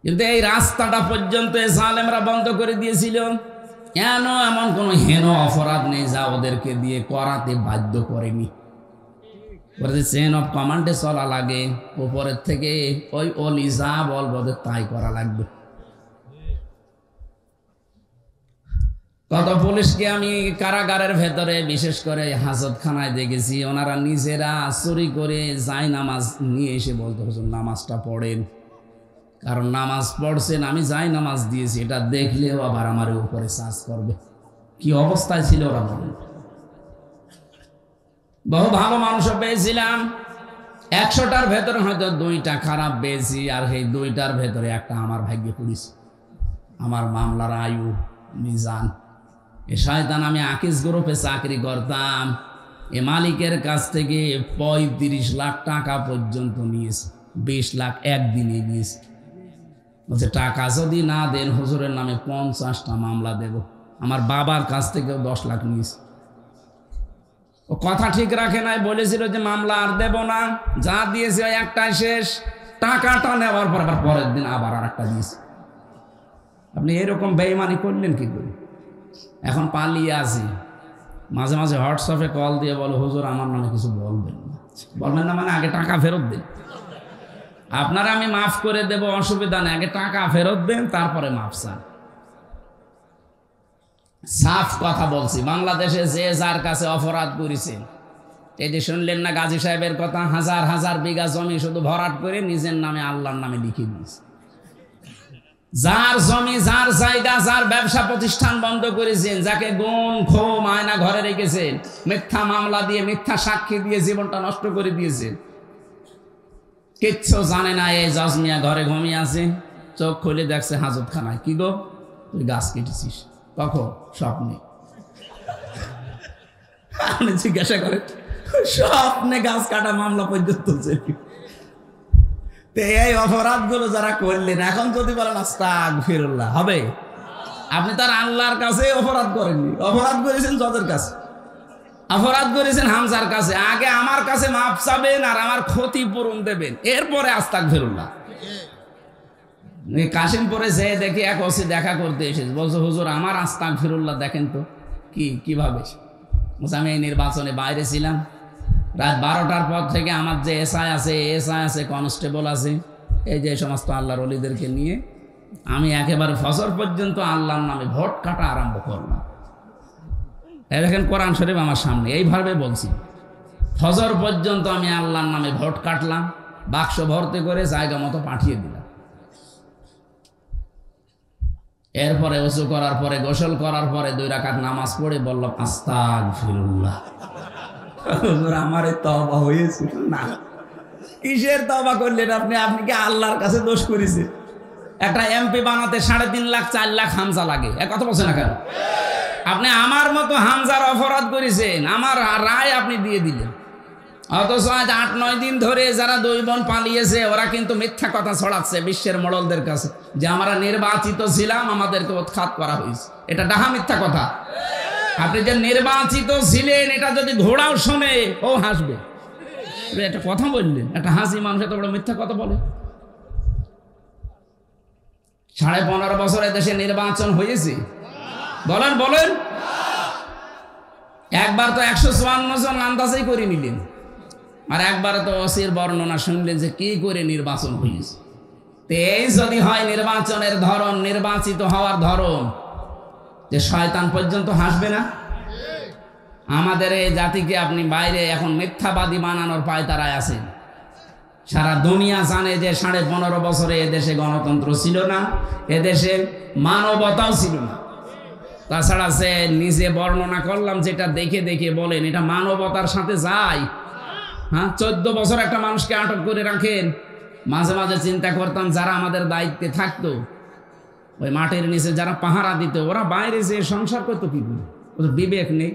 কিন্তু এই রাস্তাটা পর্যন্ত জালেমরা বন্ধ করে দিয়েছিল। কেন? এমন কোন হেন অপরাধ নেই যা ওদেরকে দিয়ে করাতে বাধ্য করেনি। চেন অফ কমান্ডে চলা লাগে, উপরের থেকে ওই অলি যা বলবো তাই করা লাগবে। কত পুলিশকে আমি কারাগারের ভেতরে, বিশেষ করে হাজতখানায় দেখেছি, ওনারা নিজেরা চুরি করে যাই নামাজ নিয়ে এসে বলতে হুজুর নামাজটা পড়েন। কারণ নামাজ পড়ছেন, আমি যাই নামাজ দিয়েছি, এটা দেখলেও আবার আমার উপরে চার্জ করবে। কি অবস্থায় ছিল ওরা বলেন। বহু ভালো মানুষও পেয়েছিলাম, 100টার ভেতরে হয়তো 2টা খারাপ পেয়েছি, আর সেই 2টার ভেতরে একটা আমার ভাগ্যে পুলিশ, আমার মামলার আয়ু মিজান। এ শয়তান আমি আকিস গ্রুপে চাকরি করতাম, এ মালিকের কাছ থেকে 35 লাখ টাকা পর্যন্ত নিয়েছে, 20 লাখ একদিনে নিয়েছে। বলছে টাকা যদি না দেন হুজুরের নামে 50টা মামলা দেব। আমার বাবার কাছ থেকেও 10 লাখ নিয়েছে। ও কথা ঠিক রাখে নাই, বলেছিল যে মামলা আর দেব না, যা দিয়েছে ওই একটাই শেষ। টাকাটা নেওয়ার পর আবার পরের দিন আবার আর একটা দিয়েছে। আপনি এরকম বেঈমানি করলেন কি করে? এখন পালিয়ে আসি, মাঝে মাঝে হোয়াটসঅ্যাপে কল দিয়ে বলো হুজুর আমার নামে কিছু বলবেন না। বলবেন না মানে আগে টাকা ফেরত দেন। আপনারা আমি মাফ করে দেব, অসুবিধা নেই, আগে টাকা ফেরত দেন তারপরে মাফ চান। সাফ কথা বলছি, বাংলাদেশে যে যার কাছে অপরাধ করেছে, এই যে শুনলেন না গাজী সাহেবের কথা, 1000 বিঘা জমি শুধু ভরাট করে নিজের নামে আল্লাহর নামে লিখে দিয়েছে। যার জমি, যার জায়গা, যার ব্যবসা প্রতিষ্ঠান বন্ধ করেছেন, যাকে গুণ খুম আয়না ঘরে রেখেছেন, মিথ্যা মামলা দিয়ে মিথ্যা সাক্ষী দিয়ে জীবনটা নষ্ট করে দিয়েছেন, কিচ্ছু জানে না। এই জজ মিয়া ঘরে ঘুমিয়ে আছে, চোখ খুলে দেখছে হাজতখানায়। কি গো, তুই গাছ কেটেছিস? কখন? স্বপ্নে। আপনি জিজ্ঞাসা করেন, স্বপ্নে গাছ কাটা মামলা পর্যন্ত। এই অপরাধগুলো যারা করলেন, এখন যদি বলেন আস্তাগফিরুল্লাহ, হবে? আপনি তার আল্লাহর কাছে অপরাধ করেননি, অপরাধ করেছেন জজের কাছে, অপরাধ করেছেন হামজার কাছে। আগে আমার কাছে মাফ চাবেন আর আমার ক্ষতিপূরণ দেবেন, এরপরে আস্তাগফিরুল্লাহ। কাশিমপুরে যে দেখি এক ওসি দেখা করতে এসেছে, বলছে হুজুর আমার আস্তাগফিরুল্লাহ দেখেন তো। কিভাবে? আমি এই নির্বাচনে বাইরে ছিলাম, রাত 12টার পর থেকে আমার যে এসআই আছে, কনস্টেবল আছে, এই যে সমস্ত আল্লাহর ওলিদেরকে নিয়ে আমি একেবারে ফজর পর্যন্ত আল্লাহর নামে ভোট কাটা আরম্ভ করলাম। এই দেখেন কোরআন শরীফ আমার সামনে, এইভাবে বলছি, ফজর পর্যন্ত আমি আল্লাহর নামে ভোট কাটলাম, বাক্স ভর্তি করে জায়গা মতো পাঠিয়ে দিলাম। এরপরে ওযু করার পরে, গোসল করার পরে 2 রাকাত নামাজ পড়ে বললাম আস্তাগফিরুল্লাহ। আমার তওবা হয়েছে না। কিসের তওবা করলেন আপনি? আপনি কি আল্লাহর কাছে দোষ করেছেন? একটা এমপি বানাতে 3.5 লাখ 4 লাখ হামজা লাগে, কথা বলছেন না কেন? আপনি আমার মতো হামজার অপরাধ করেছেন, আমার রায় আপনি দিয়ে দিলেন। অথচ আজ 8-9 দিন ধরে যারা 2 বোন পালিয়েছে, ওরা কিন্তু মিথ্যা কথা ছড়াচ্ছে বিশ্বের মোড়লদের কাছে যে আমরা নির্বাচিত ছিলাম, আমাদেরকে উৎখাত করা হয়েছে। এটা ডাহা মিথ্যা কথা। আপনি যে নির্বাচিত ছিলেন, এটা যদি ঘোড়াও শোনে ও হাসবে। একটা কথা বললেন, একটা হাসি মানুষ এত বড় মিথ্যা কথা বলে? 15.5 বছরে দেশে নির্বাচন হয়েছে? বলেন বলেন। একবার তো 154 জন আন্দাজেই করে নিলেন, আর একবারে তো ওসির বর্ণনা শুনলেন যে কি করে নির্বাচন হয়েছে। তো এই যদি হয় নির্বাচনের ধরন, নির্বাচিত হওয়ার ধরন, যে শয়তান পর্যন্ত হাসবে না? আমাদের এই জাতিকে আপনি বাইরে এখন মিথ্যাবাদী বানানোর পায়তারায় আছেন। সারা দুনিয়া জানে যে 15.5 বছরে এদেশে গণতন্ত্র ছিল না, এদেশে মানবতাও ছিল না। তাছাড়া সে নিজে বর্ণনা করলাম যেটা দেখে দেখে বলেন, এটা মানবতার সাথে যায়? হ্যাঁ, 14 বছর একটা মানুষকে আটক করে রাখেন। মাঝে মাঝে চিন্তা করতাম যারা আমাদের দায়িত্বে থাকতো, ওই মাঠের নিচে যারা পাহারা দিত, ওরা বাইরে যে সংসার করতো কি করে? ওদের বিবেক নেই।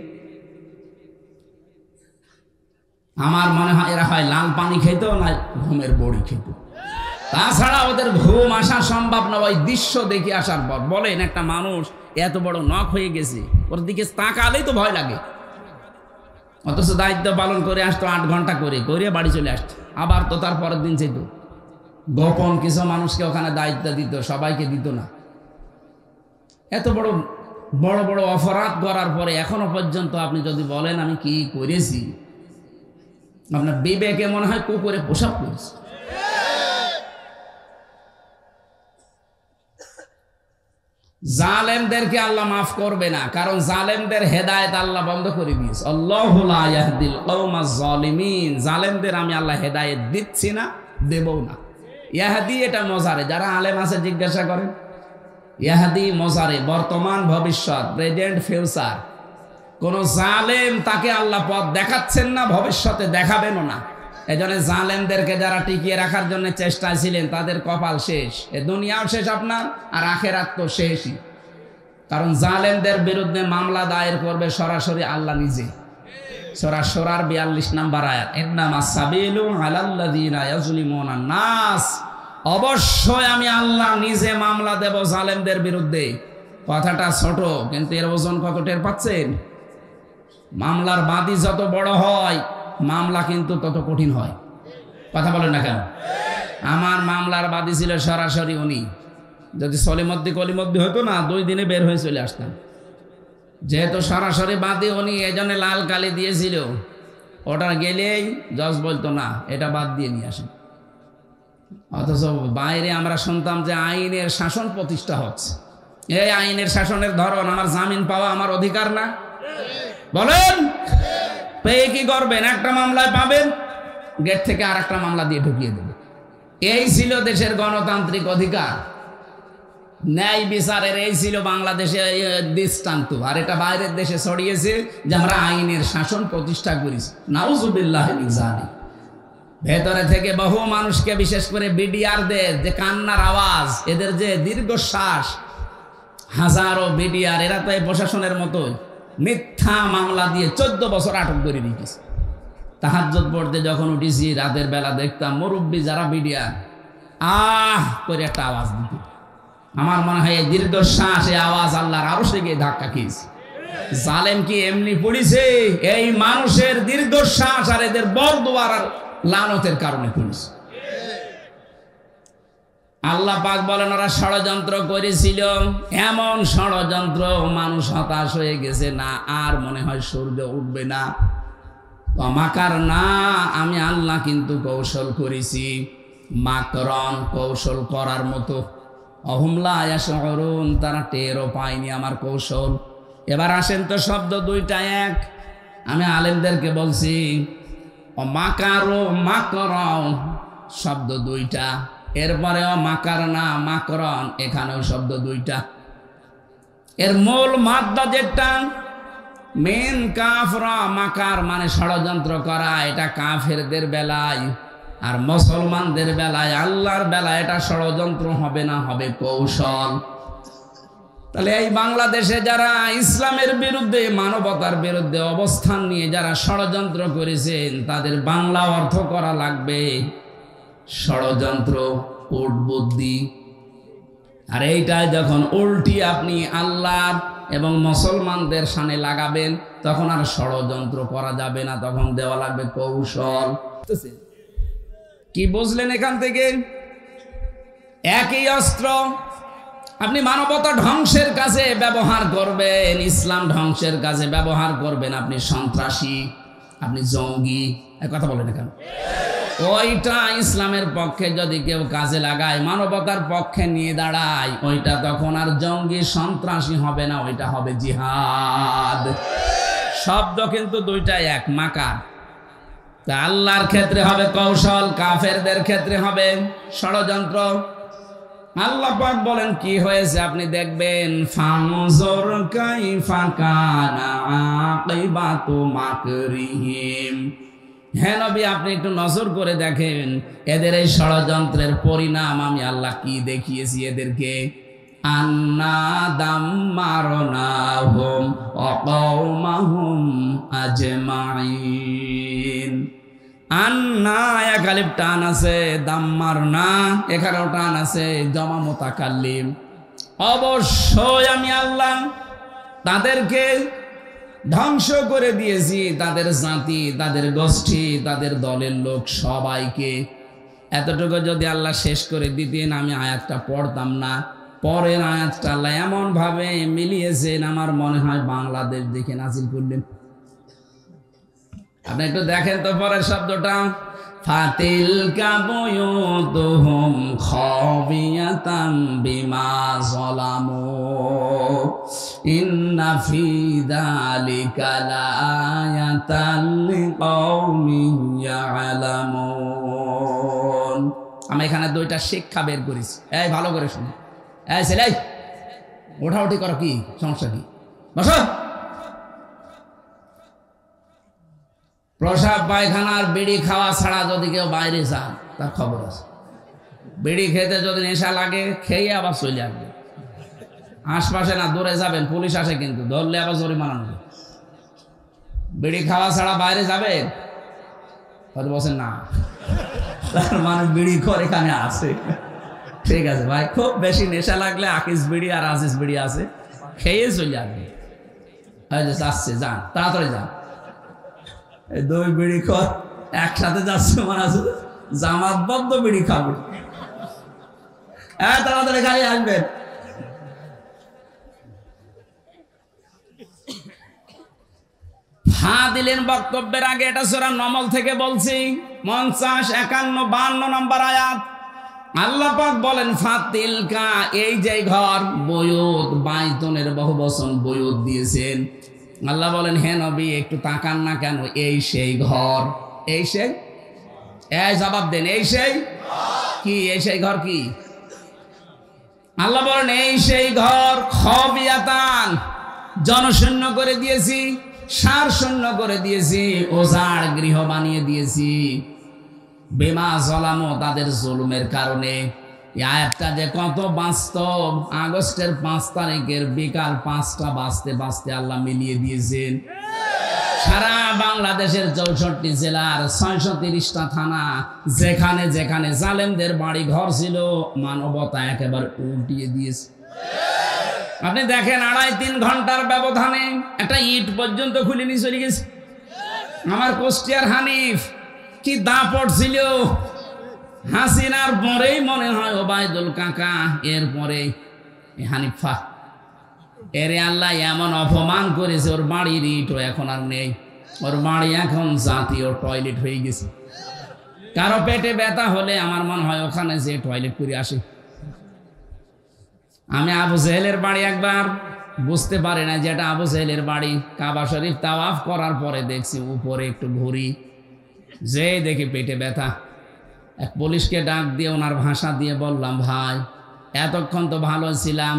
আমার মনে হয় এরা হয় লাল পানি খেত না ঘুমের বড়ি খেত। তাছাড়া ওদের ঘুম আসা সম্ভব না ওই দৃশ্য দেখে আসার পর। বলেন একটা মানুষ এত বড় নখ হয়ে গেছে, ওর দিকে তাকালেই তো ভয় লাগে। অথচ দায়িত্ব পালন করে আসতো 8 ঘন্টা করে বাড়ি চলে আসতো, আবার তো তার পরের দিন যেত। গোপন কিছু মানুষকে ওখানে দায়িত্ব দিত, সবাইকে দিত না। এত বড় বড় বড় অপরাধ করার পরে এখনো পর্যন্ত আপনি যদি বলেন আমি কি করেছি, আপনার বিবেকে মনে হয় কুকুরে পোশাক করেছে। জালেমদেরকে আল্লাহ মাফ করবে না, কারণ জালেমদের হেদায়েত আল্লাহ বন্ধ করে দিয়েছে। আল্লাহু লা ইয়াহদিল কওমাজ জালিমিন। জালেমদের আমি আল্লাহ হেদায়েত দিচ্ছি না, দেবও না। ইয়াহদি এটা মজারে, যারা আলেম আছে জিজ্ঞাসা করেন। ইয়াহদি মজারে, বর্তমান ভবিষ্যৎ, প্রেজেন্ট ফিউচার। কোন জালেম তাকে আল্লাহ পথ দেখাচ্ছেন না, ভবিষ্যতে দেখাবেনও না। এজন্য জালেমদেরকে যারা টিকিয়ে রাখার জন্য চেষ্টায় ছিলেন, তাদের কপাল শেষ। এ দুনিয়াও শেষ আপনার, আর আখেরাত তো শেষই। কারণ জালেমদের বিরুদ্ধে মামলা দায়ের করবে সরাসরি আল্লাহ নিজে। সূরা শুরার 42 নম্বর আয়াত, ইন্নামাস সাবিলু আলাল্লাযিনা ইয়াজলিমুনান নাস। অবশ্যই আমি আল্লাহ নিজে মামলা দেব জালেমদের বিরুদ্ধে। কথাটা ছোট, কিন্তু এর ওজন কত টের পাচ্ছেন? মামলার বাদী যত বড় হয়, মামলা কিন্তু তত কঠিন হয়। কথা বলেন না কেন? আমার মামলার বাদী ছিল সরাসরি উনি। যদি সলিমদ্দি কলিমদ্দি হতো না, 2 দিনে বের হয়ে চলে আসতাম। যেহেতু সরাসরি বাদী উনি, এজন্য লাল কালি দিয়েছিল। ওটা গেলেই জজ বলতো না, এটা বাদ দিয়ে নিয়ে আসেন। অথচ বাইরে আমরা শুনতাম যে আইনের শাসন প্রতিষ্ঠা হচ্ছে। এই আইনের শাসনের ধরন, আমার জামিন পাওয়া আমার অধিকার না? বলেন, পেয়ে কি করবেন? একটা মামলায় পাবেন, গেট থেকে আর একটা মামলা দিয়ে ঢুকিয়ে দেবে। এই ছিল দেশের গণতান্ত্রিক অধিকার, ন্যায় বিচারের এই ছিল বাংলাদেশে দৃষ্টান্ত। আর এটা বাইরের দেশে ছড়িয়েছে যে আমরা আইনের শাসন প্রতিষ্ঠা করেছি। নাউজুবিল্লাহ মিন যালিক। ভেতরে থেকে বহু মানুষকে, বিশেষ করে বিডিআরদের যে কান্নার আওয়াজ, এদের যে দীর্ঘশ্বাস, হাজারো বিডিআর, এরা তো এই প্রশাসনের মতোই মিথ্যা মামলা দিয়ে 14 বছর আটক করে রেখেছে। তাহাজ্জুদ পড়তে যখন উঠেছি রাতের বেলা দেখতাম মুরব্বী যারা বিডিআর আহ করে একটা আওয়াজ দিত। আমার মনে হয় এই দীর্ঘশ্বাস, এই আওয়াজ আল্লাহর আরো সে গিয়ে ধাক্কা খেয়েছে। জালেম কি এমনি পড়েছে? এই মানুষের দীর্ঘশ্বাস আর এদের বরদোয়ার আর লানতের কারণে পড়েছে। আল্লাহ পাক বলেন ওরা ষড়যন্ত্র করেছিল, এমন ষড়যন্ত্র মানুষ হতাশ হয়ে গেছে, না আর মনে হয় সূর্য উঠবে না। মাকার না, আমি আল্লাহ কিন্তু কৌশল করেছি। মাকরন, কৌশল করার মতো। অহুমলা ইয়াশউরুন, তারা টেরও পায়নি আমার কৌশল। এবার আসেন তো, শব্দ দুইটা এক। আমি আলেমদেরকে বলছি মাকারো মাকরন শব্দ দুইটা, এরপরেও মাকার না মাকরন, এখানেও শব্দ দুইটা। এর মূল মাদ্দা যেটা মেন কাফরা, মাকার মানে ষড়যন্ত্র করা, এটা কাফেরদের বেলায়। আর মুসলমানদের বেলায়, আল্লাহর বেলায় এটা ষড়যন্ত্র হবে না, হবে কৌশল। তাহলে এই বাংলাদেশে যারা ইসলামের বিরুদ্ধে, মানবতার বিরুদ্ধে অবস্থান নিয়ে যারা ষড়যন্ত্র করেছেন, তাদের বাংলা অর্থ করা লাগবে ষড়যন্ত্র, কূট বুদ্ধি। আর এইটাই যখন উল্টি আপনি আল্লাহ এবং মুসলমানদের সামনে লাগাবেন, তখন আর ষড়যন্ত্র করা যাবে না, তখন দেওয়া লাগবে কৌশল। কি বুঝলেন এখান থেকে? একই অস্ত্র আপনি মানবতা ধ্বংসের কাজে ব্যবহার করবেন, ইসলাম ধ্বংসের কাজে ব্যবহার করবেন, আপনি সন্ত্রাসী, আপনি জঙ্গি, কথা বলেন কেন? ওইটা ইসলামের পক্ষে যদি কেউ কাজে লাগায়, মানবতার পক্ষে নিয়ে দাঁড়ায়, ওইটা তখন আর জঙ্গি সন্ত্রাসী হবে না, ওইটা হবে জিহাদ। শব্দ কিন্তু দুইটা এক, মাকার। তা আল্লাহর ক্ষেত্রে হবে কৌশল, কাফেরদের ক্ষেত্রে হবে ষড়যন্ত্র। আল্লাহ পাক বলেন কি হয়েছে আপনি দেখবেন, ফানজুর কাইফা কানা আকিবাতু মাকরিহিম। হ্যাঁ নবী, আপনি একটু নজর করে দেখেন এদের এই ষড়যন্ত্রের পরিণাম আমি আল্লাহ কি দেখিয়েছি এদেরকে। আন্না দাম্মারনাহুম ওয়া কওমাহুম আজমাইন। আন্না এক আলিফ টান আছে, দাম্মারনা এখানেও টান আছে, জমা মুতাকাল্লিম। অবশ্যই আমি আল্লাহ তাদেরকে ধ্বংস করে দিয়েছি, তাদের জাতি, তাদের গোষ্ঠী, তাদের দলের লোক সবাইকে। এতটুকু যদি আল্লাহ শেষ করে দিতেন, আমি আয়াতটা পড়তাম না। পরের আয়াতটা আল্লাহ এমন ভাবে মিলিয়েছেন, আমার মনে হয় বাংলাদেশ দেখে নাজিল করলেন। আপনি একটু দেখেন তো পরের শব্দটা, ফাতিলকা বুয়ুতুহুম খাবিয়াতাম বিমা যালামু ইন্না ফি যালিকা লাআয়াতান লিকাওমিন ইয়ালামুন। আমি এখানে দুইটা শিক্ষা বের করেছি, এই ভালো করে শুনুন। এই ছেলে, ওঠাউঠি করো, কি সমস্যা? কি বসো। প্রসাব পায়খানার বিড়ি খাওয়া ছাড়া যদি কেউ বাইরে যান, তার খবর আছে। বিড়ি খেতে যদি নেশা লাগে, খেয়ে আবার চলে আসবে। আশপাশে না, দূরে যাবেন, পুলিশ আসে কিন্তু, ধরলে আবার জরিমানা নেবে। বিড়ি খাওয়া ছাড়া বাইরে যাবে, হয়তো বলছেন না, তার মানে বিড়ি খোর এখানে আছে। ঠিক আছে ভাই, খুব বেশি নেশা লাগলে আকিস বিড়ি আর আজিজ বিড়ি আছে, খেয়ে চলে আসবে। হয়তো যাচ্ছে, যান, তাড়াতাড়ি যান। এই দুই বিড়ি খোর একসাথে যাচ্ছে, মানে জামাতবদ্ধ বিড়ি খাবে। হ্যাঁ, তাড়াতাড়ি খাই আসবেন। দিলেন বক্তব্যের আগে, এটা সূরা নমল থেকে বলছি, 50, 51, 52 নম্বর আয়াত। আল্লাহ পাক বলেন ফাতিলকা, এই যে ঘর, বয়ুত, বাইতুনের বহুবচন বয়ুত দিয়েছেন। আল্লাহ বলেন হে নবী একটু তাকান না কেন, এই সেই ঘর। এই সেই, এই জবাব দেন, এই সেই কি? এই সেই ঘর কি? আল্লাহ বলেন এই সেই ঘর, খাবিয়াতান, জনশূন্য করে দিয়েছি, সার শূন্য করে দিয়েছি, ওজাড় গৃহ বানিয়ে দিয়েছি। বিমা যালামু, তাদের জুলুমের কারণে। এই আয়াতটা যে কত বাস্তব, আগস্টের 5 তারিখের বিকাল 5টা বাজতে বাজতে আল্লাহ মিলিয়ে দিয়েছেন। সারা বাংলাদেশের 64 জেলার 630টা থানা, যেখানে যেখানে জালেমদের বাড়ি ঘর ছিল, মানবতা একেবারে উল্টিয়ে দিয়েছে। আপনি দেখেন 2.5-3 ঘন্টার ব্যবধানে একটা ইট পর্যন্ত খুলে নিয়ে চলে গেছে। আমার কুষ্টিয়ার হানিফ কি দাপট ছিল, হাসিনার পরেই মনে হয় ওবায়দুল কাকা, এরপরে হানিফা, এরে আল্লাহ এমন অপমান করেছে, ওর বাড়ির ইটও এখন আর নেই, ওর বাড়ি এখন জাতীয় টয়লেট হয়ে গেছে। কারো পেটে ব্যথা হলে আমার মনে হয় ওখানে যে টয়লেট করে আসে। আমি আবু জেহেলের বাড়ি একবার বুঝতে পারি না যেটা আবু জেহেলের বাড়ি, কাবা শরীফ তাওয়াফ করার পরে দেখছি উপরে একটু ঘুরি, যে দেখি পেটে ব্যথা। এক পুলিশকে ডাক দিয়ে ওনার ভাষা দিয়ে বললাম, ভাই এতক্ষণ তো ভালো ছিলাম,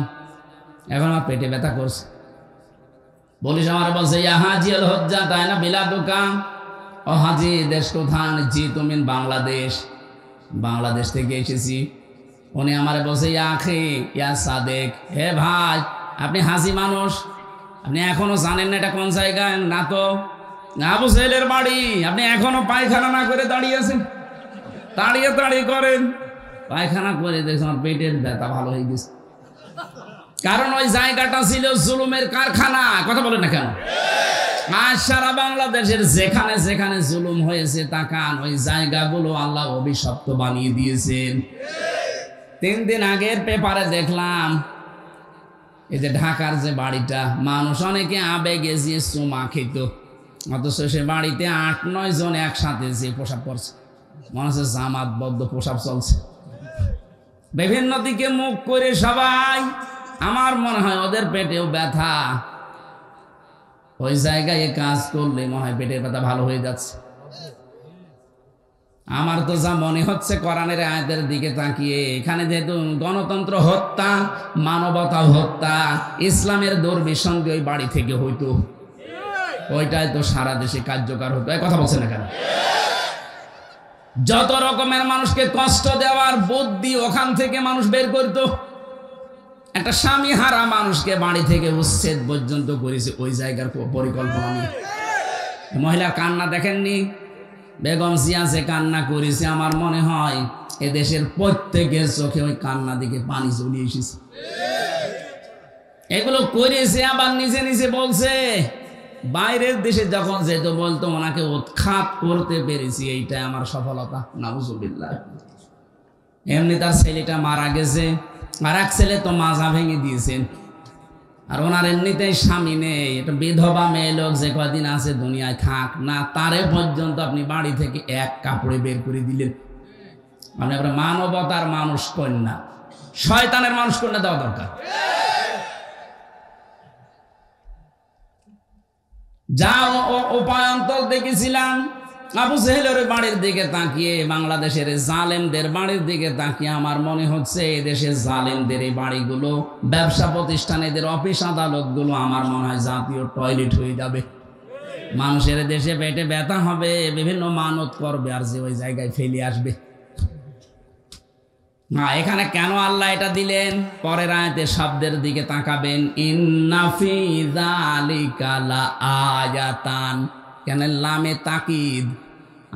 এখন আমার পেটে ব্যথা করছে। পুলিশ আমার বলছে, ইয়া হাজি আল হজ্জা, তাই না বিলা দোকান। ও হাজি, দেশ কোথান? জি তুমি বাংলাদেশ। বাংলাদেশ থেকে এসেছি। উনি আমার বলছে, ইয়া আখি ইয়া সাদেক, হে ভাই আপনি হাজি মানুষ, আপনি এখনো জানেন না এটা কোন জায়গায়? না তো, আবু জেহেলের বাড়ি। আপনি এখনো পায়খানা না করে দাঁড়িয়ে আছেন? দাঁড়িয়ে দাঁড়িয়ে করেন পায়খানা করে, দেখছেন আমার পেটের ব্যথা ভালো হয়ে গেছে। কারণ ওই জায়গাটা ছিল জুলুমের কারখানা। কথা বলেন না কেন? আর সারা বাংলাদেশের যেখানে যেখানে জুলুম হয়েছে, তাকান ওই জায়গাগুলো আল্লাহ অভিশপ্ত বানিয়ে দিয়েছেন। 3 দিন আগের পেপারে দেখলাম, এই যে ঢাকার যে বাড়িটা, মানুষ অনেকে আবেগে যে চুমা খেত, অথচ সে বাড়িতে 8-9 জন একসাথে যে পোশাক করছে, মনে হচ্ছে জামাতবদ্ধ পোশাক চলছে, বিভিন্ন দিকে মুখ করে সবাই। আমার মনে হয় ওদের পেটেও ব্যথা, ওই জায়গায় কাজ করলে মনে হয় পেটের ব্যথা ভালো হয়ে যাচ্ছে। আমার তো যা মনে হচ্ছে কোরআনের আয়াতের দিকে তাকিয়ে, এখানে যেহেতু গণতন্ত্র হত্যা, মানবতা হত্যা, ইসলামের দুর্বিসন্ধি ওই বাড়ি থেকে হইতো, ওইটাই তো সারা দেশে কার্যকর হতো। এই কথা বলছে না কেন? যত রকমের মানুষকে কষ্ট দেওয়ার বুদ্ধি ওখান থেকে মানুষ বের করতো। একটা স্বামী হারা মানুষকে বাড়ি থেকে উচ্ছেদ পর্যন্ত করেছে ওই জায়গার পরিকল্পনা নিয়ে। মহিলার কান্না দেখেননি? বেগম জিয়া যে কান্না করেছে, আমার মনে হয় এদেশের প্রত্যেকের চোখে ওই কান্না দিকে পানি চলে এসেছে। এগুলো করেছে, আবার নিজে নিজে বলছে। বাইরের দেশে যখন যেত বলতো ওনাকে উৎখাত করতে পেরেছি, এইটাই আমার সফলতা। নাউজুবিল্লাহ। এমনি তার ছেলেটা মারা গেছে, আর এক ছেলে তো মাজা ভেঙে দিয়েছেন, আর ওনার এমনিতেই স্বামী নেই। এটা বিধবা মেয়ে লোক, যে কদিন আছে দুনিয়ায় থাক না, তারে পর্যন্ত আপনি বাড়ি থেকে এক কাপড়ে বের করে দিলেন। মানে আমরা মানবতার মানুষ কন্যা, শয়তানের মানুষ কন্যা দেওয়া দরকার। যা উপায়ন্তর দেখেছিলাম, আবু জেহেলের বাড়ির দিকে তাকিয়ে, বাংলাদেশের জালেমদের বাড়ির দিকে তাকিয়ে আমার মনে হচ্ছে এদেশের জালেমদের এই বাড়িগুলো, ব্যবসা প্রতিষ্ঠান, এদের অফিস আদালতগুলো আমার মনে হয় জাতীয় টয়লেট হয়ে যাবে। মানুষের দেশে পেটে ব্যথা হবে, বিভিন্ন মানত করবে, আর যে ওই জায়গায় ফেলে আসবে। এখানে কেন আল্লাহ এটা দিলেন? পরের আয়াতে শব্দের দিকে তাকাবেন, ইন্না ফি যালিকা লাআয়াতান। কেন লামে তাকিদ?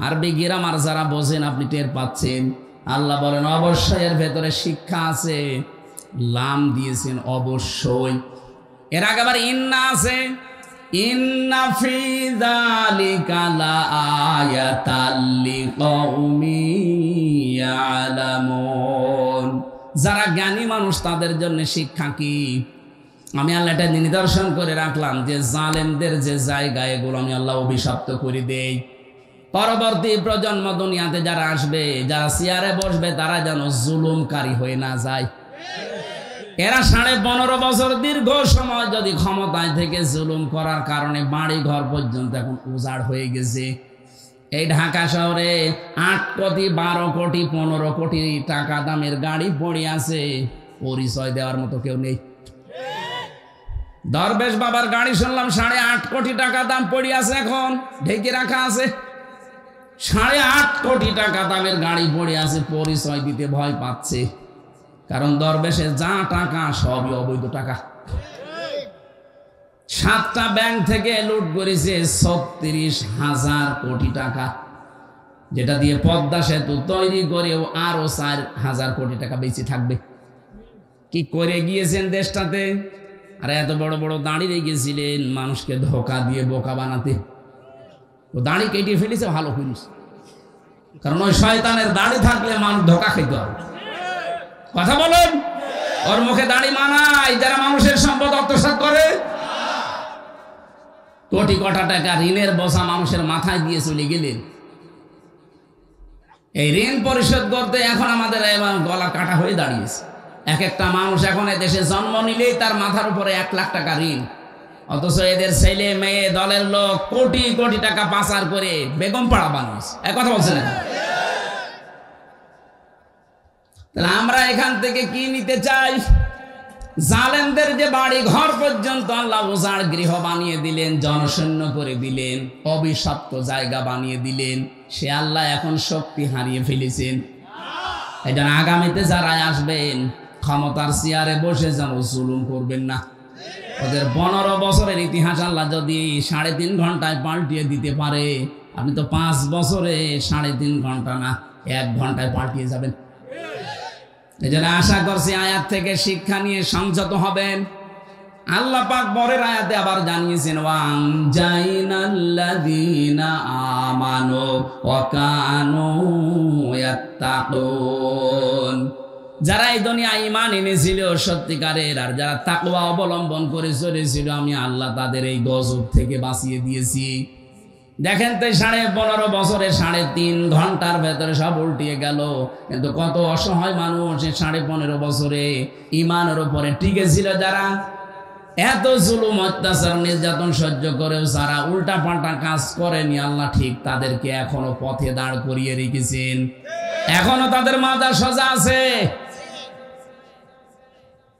আরবি গ্রামার যারা বোঝেন আপনি টের পাচ্ছেন। আল্লাহ বলেন অবশ্যই এর ভেতরে শিক্ষা আছে। লাম দিয়েছেন অবশ্যই, এর আগে আবার ইন্না আছে, ইন্না ফি যালিকা লাআয়াতাল লিকাউমিন ইয়ালামুন। যারা জ্ঞানী মানুষ তাদের জন্য শিক্ষা কি? আমি আল্লাহ এটা নিদর্শন করে রাখলাম যে জালেমদের যে জায়গা, এগুলো আমি আল্লাহ অভিশপ্ত করে দেই। পরবর্তী প্রজন্ম দুনিয়াতে যারা আসবে, যারা চেয়ারে বসবে, তারা যেন জুলুমকারী হয়ে না যায়। এরা 15.5 বছর দীর্ঘ সময় যদি ক্ষমতায় থেকে জুলুম করার কারণে বাড়ি ঘর পর্যন্ত এখন উজাড় হয়ে গেছে। এই ঢাকা শহরে 8 কোটি 12 কোটি 15 কোটি টাকা দামের গাড়ি পড়ে আছে, পরিচয় দেওয়ার মতো কেউ নেই। দরবেশ বাবার গাড়ি শুনলাম 8.5 কোটি টাকা দাম পড়ে আছে, এখন ঢেকে রাখা আছে। 8.5 কোটি টাকা দামের গাড়ি পড়ে আছে, পরিচয় দিতে ভয় পাচ্ছে, কারণ দরবেশের যা টাকা সবই অবৈধ টাকা। 7টা ব্যাংক থেকে লুট করেছে 36,000 কোটি টাকা, যেটা দিয়ে পদ্মা সেতু তৈরি করেও আরো 4,000 কোটি টাকা বেঁচে থাকবে। কি করে গিয়েছেন দেশটাতে? আর এত বড় বড় দাঁড়ি রেখেছিলেন মানুষকে ধোকা দিয়ে বোকা বানাতে। ও দাঁড়ি কেটে ফেলেছে, ভালো করেছে, কারণ ওই শয়তানের দাঁড়ি থাকলে মানুষ ধোকা খেতে হবে। কথা বলেন, ওর মুখে দাঁড়ি মানায় যারা মানুষের সম্পদ আত্মসাৎ করে। কোটি কোটি টাকা ঋণের বোঝা মানুষের মাথায় দিয়ে চলে গেলেন। এই ঋণ পরিশোধ করতে এখন আমাদের গলা কাটা হয়ে দাঁড়িয়েছে। এক একটা মানুষ এখন দেশে জন্ম নিলেই তার মাথার উপরে 1 লাখ টাকা ঋণ, অথচ এদের ছেলে মেয়ে দলের লোক কোটি কোটি টাকা পাচার করে বেগম পাড়া বানিয়েছে। এক কথা বলছেন, তাহলে আমরা এখান থেকে কি নিতে চাই? জালেমদের যে বাড়ি ঘর পর্যন্ত আল্লাহ উজাড় গৃহ বানিয়ে দিলেন, জনশূন্য করে দিলেন, অভিশপ্ত জায়গা বানিয়ে দিলেন, সে আল্লাহ এখন শক্তি হারিয়ে ফেলেছেন। এই জন্য আগামীতে যারা আসবেন ক্ষমতার চেয়ারে বসে যেন জুলুম করবেন না। ওদের 15 বছরের ইতিহাস আল্লাহ যদি 3.5 ঘন্টায় পাল্টিয়ে দিতে পারে, আপনি তো 5 বছরে 3.5 ঘন্টা না 1 ঘন্টায় পাল্টিয়ে যাবেন। এই জন্য আশা করছি আয়াত থেকে শিক্ষা নিয়ে সংযত হবেন। আল্লাহ পাক পরের আয়াতে আবার জানিয়েছেন, ওয়ানজাইনাল্লাযীনা আমানু ওয়া কানু ইয়াত্তাকুন। যারা এই দুনিয়ায় ঈমান এনেছিল সত্যিকারের, আর যারা তাকওয়া অবলম্বন করে চলেছিল, আমি আল্লাহ তাদের এই গজব থেকে বাঁচিয়ে দিয়েছি। দেখেন তো 15.5 বছরে 3.5 ঘন্টার ভেতরে সব উল্টিয়ে গেল। কিন্তু কত অসহায় মানুষ 15.5 বছরে ঈমানের উপরে টিকে ছিল, যারা এত জুলুম অত্যাচার নির্যাতন সহ্য করেও যারা উল্টা পাল্টা কাজ করেনি, আল্লাহ ঠিক তাদেরকে এখনো পথে দাঁড় করিয়ে রেখেছেন। এখনো তাদের মাথা সোজা আছে।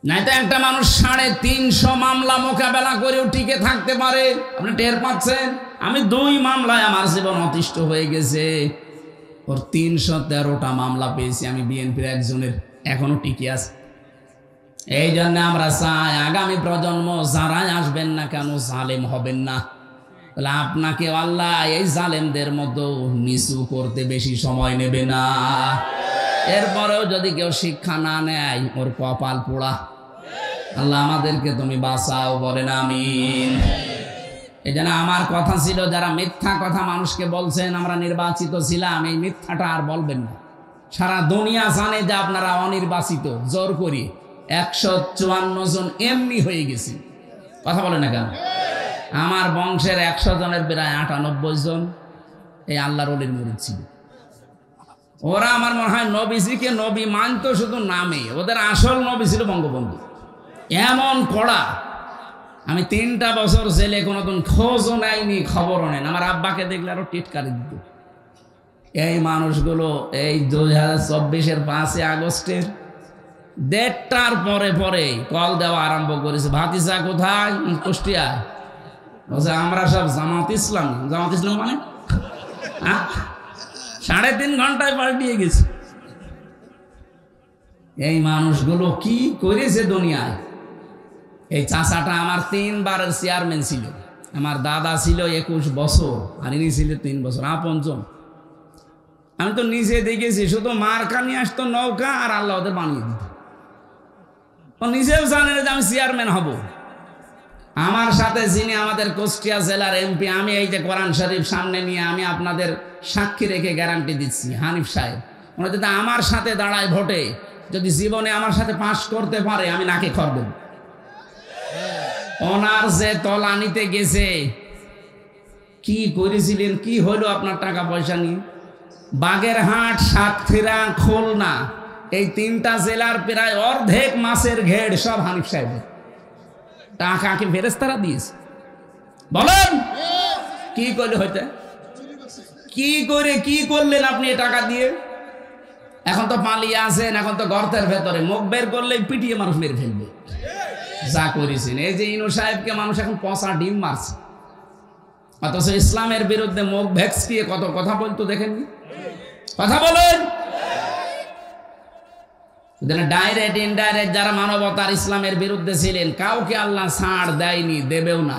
নাই তো একটা মানুষ 350 মামলা মোকাবেলা করেও টিকে থাকতে পারে। আপনি টের পাচ্ছেন? আমি 2 মামলায় আমার জীবন অতিষ্ঠ হয়ে গেছে। ওর 313টা মামলা পেয়েছি আমি বিএনপির একজনের, এখনো টিকে আছে। এই জন্য আমরা চাই আগামী প্রজন্ম যারাই আসবেন না কেন জালেম হবেন না। তাহলে আপনাকে আল্লাহ এই জালেমদের মতো নিচু করতে বেশি সময় নেবে না। এরপরেও যদি কেউ শিক্ষা না নেয়, ওর কপাল পোড়া। আল্লাহ আমাদেরকে তুমি বাঁচাও, বলেন আমিন। এই জন্য আমার কথা ছিল, যারা মিথ্যা কথা মানুষকে বলছেন আমরা নির্বাচিত ছিলাম, এই মিথ্যাটা আর বলবেন না। সারা দুনিয়া জানে যে আপনারা অনির্বাচিত, জোর করি 154 জন এমনি হয়ে গেছে। কথা বলে না কেন? আমার বংশের 100 জনের প্রায় 98 জন এই আল্লাহর ওলির মুরিদ ছিল। ওরা আমার মনে হয় নবীজিকে নবী মানতো শুধু নামে, ওদের আসল নবী ছিল বঙ্গবন্ধু। এমন কড়া, আমি 3টা বছর জেলে কোনোদিন খোঁজও নেয়নি, খবরও নেন। আমার আব্বাকে দেখলে আরো টিটকারি দিত। এই মানুষগুলো এই 2024-এর 5 আগস্টের 1:30টার পরে পরে কল দেওয়া আরম্ভ করেছে, ভাতিজা কোথায়? কুষ্টিয়ায়। বলছে আমরা সব জামাত ইসলাম। জামাত ইসলাম মানে 3.5 ঘন্টায় পাল্টিয়ে গেছে। এই মানুষগুলো কি করেছে দুনিয়ায়। এই চাচাটা আমার 3 বারের চেয়ারম্যান ছিল। আমার দাদা ছিল 21 বছর, আর ইনি ছিল 3 বছর, আপনজন। আমি তো নিজে দেখেছি, শুধু মার্কা নিয়ে আসতো নৌকা, আর আল্লাহ ওদের বানিয়ে দিত। ও নিজেও জানে যে আমি চেয়ারম্যান হব। আমার সাথে যিনি আমাদের কুষ্টিয়া জেলার এমপি, আমি এই যে কোরআন শরীফ সামনে নিয়ে আমি আপনাদের সাক্ষী রেখে গ্যারান্টি দিচ্ছি, হানিফ সাহেব, ওরা যদি আমার সাথে দাঁড়ায় ভোটে, যদি জীবনে আমার সাথে পাশ করতে পারে, আমি নাকে খরব। ওনার যে তলা নিতে গেছে, কি করেছিলেন, কি হলো আপনার টাকা পয়সা নিয়ে? বাগেরহাট, সাতক্ষীরা, খুলনা, এই 3টা জেলার প্রায় অর্ধেক মাছের ঘেড় সব হানিফ সাহেবের টাকা কি ফেরেশতারা দিয়েছে? বলেন কি করলে হইতে, কি করে কি করলেন আপনি টাকা দিয়ে? এখন তো পালিয়ে আসেন, এখন তো গর্তের ভেতরে, মুখ বের করলেই পিটিয়ে মানুষ মেরে ফেলবে। যা করেছেন, এই যে ইনু সাহেবকে মানুষ এখন পচা ডিম মারছে, অথচ ইসলামের বিরুদ্ধে মুখ ভেক্সিয়ে কত কথা বলতো দেখেননি? কথা বলেন। ডাইরেক্ট ইনডাইরেক্ট যারা মানবতার ইসলামের বিরুদ্ধে ছিলেন কাউকে আল্লাহ ছাড় দেয়নি, দেবেও না।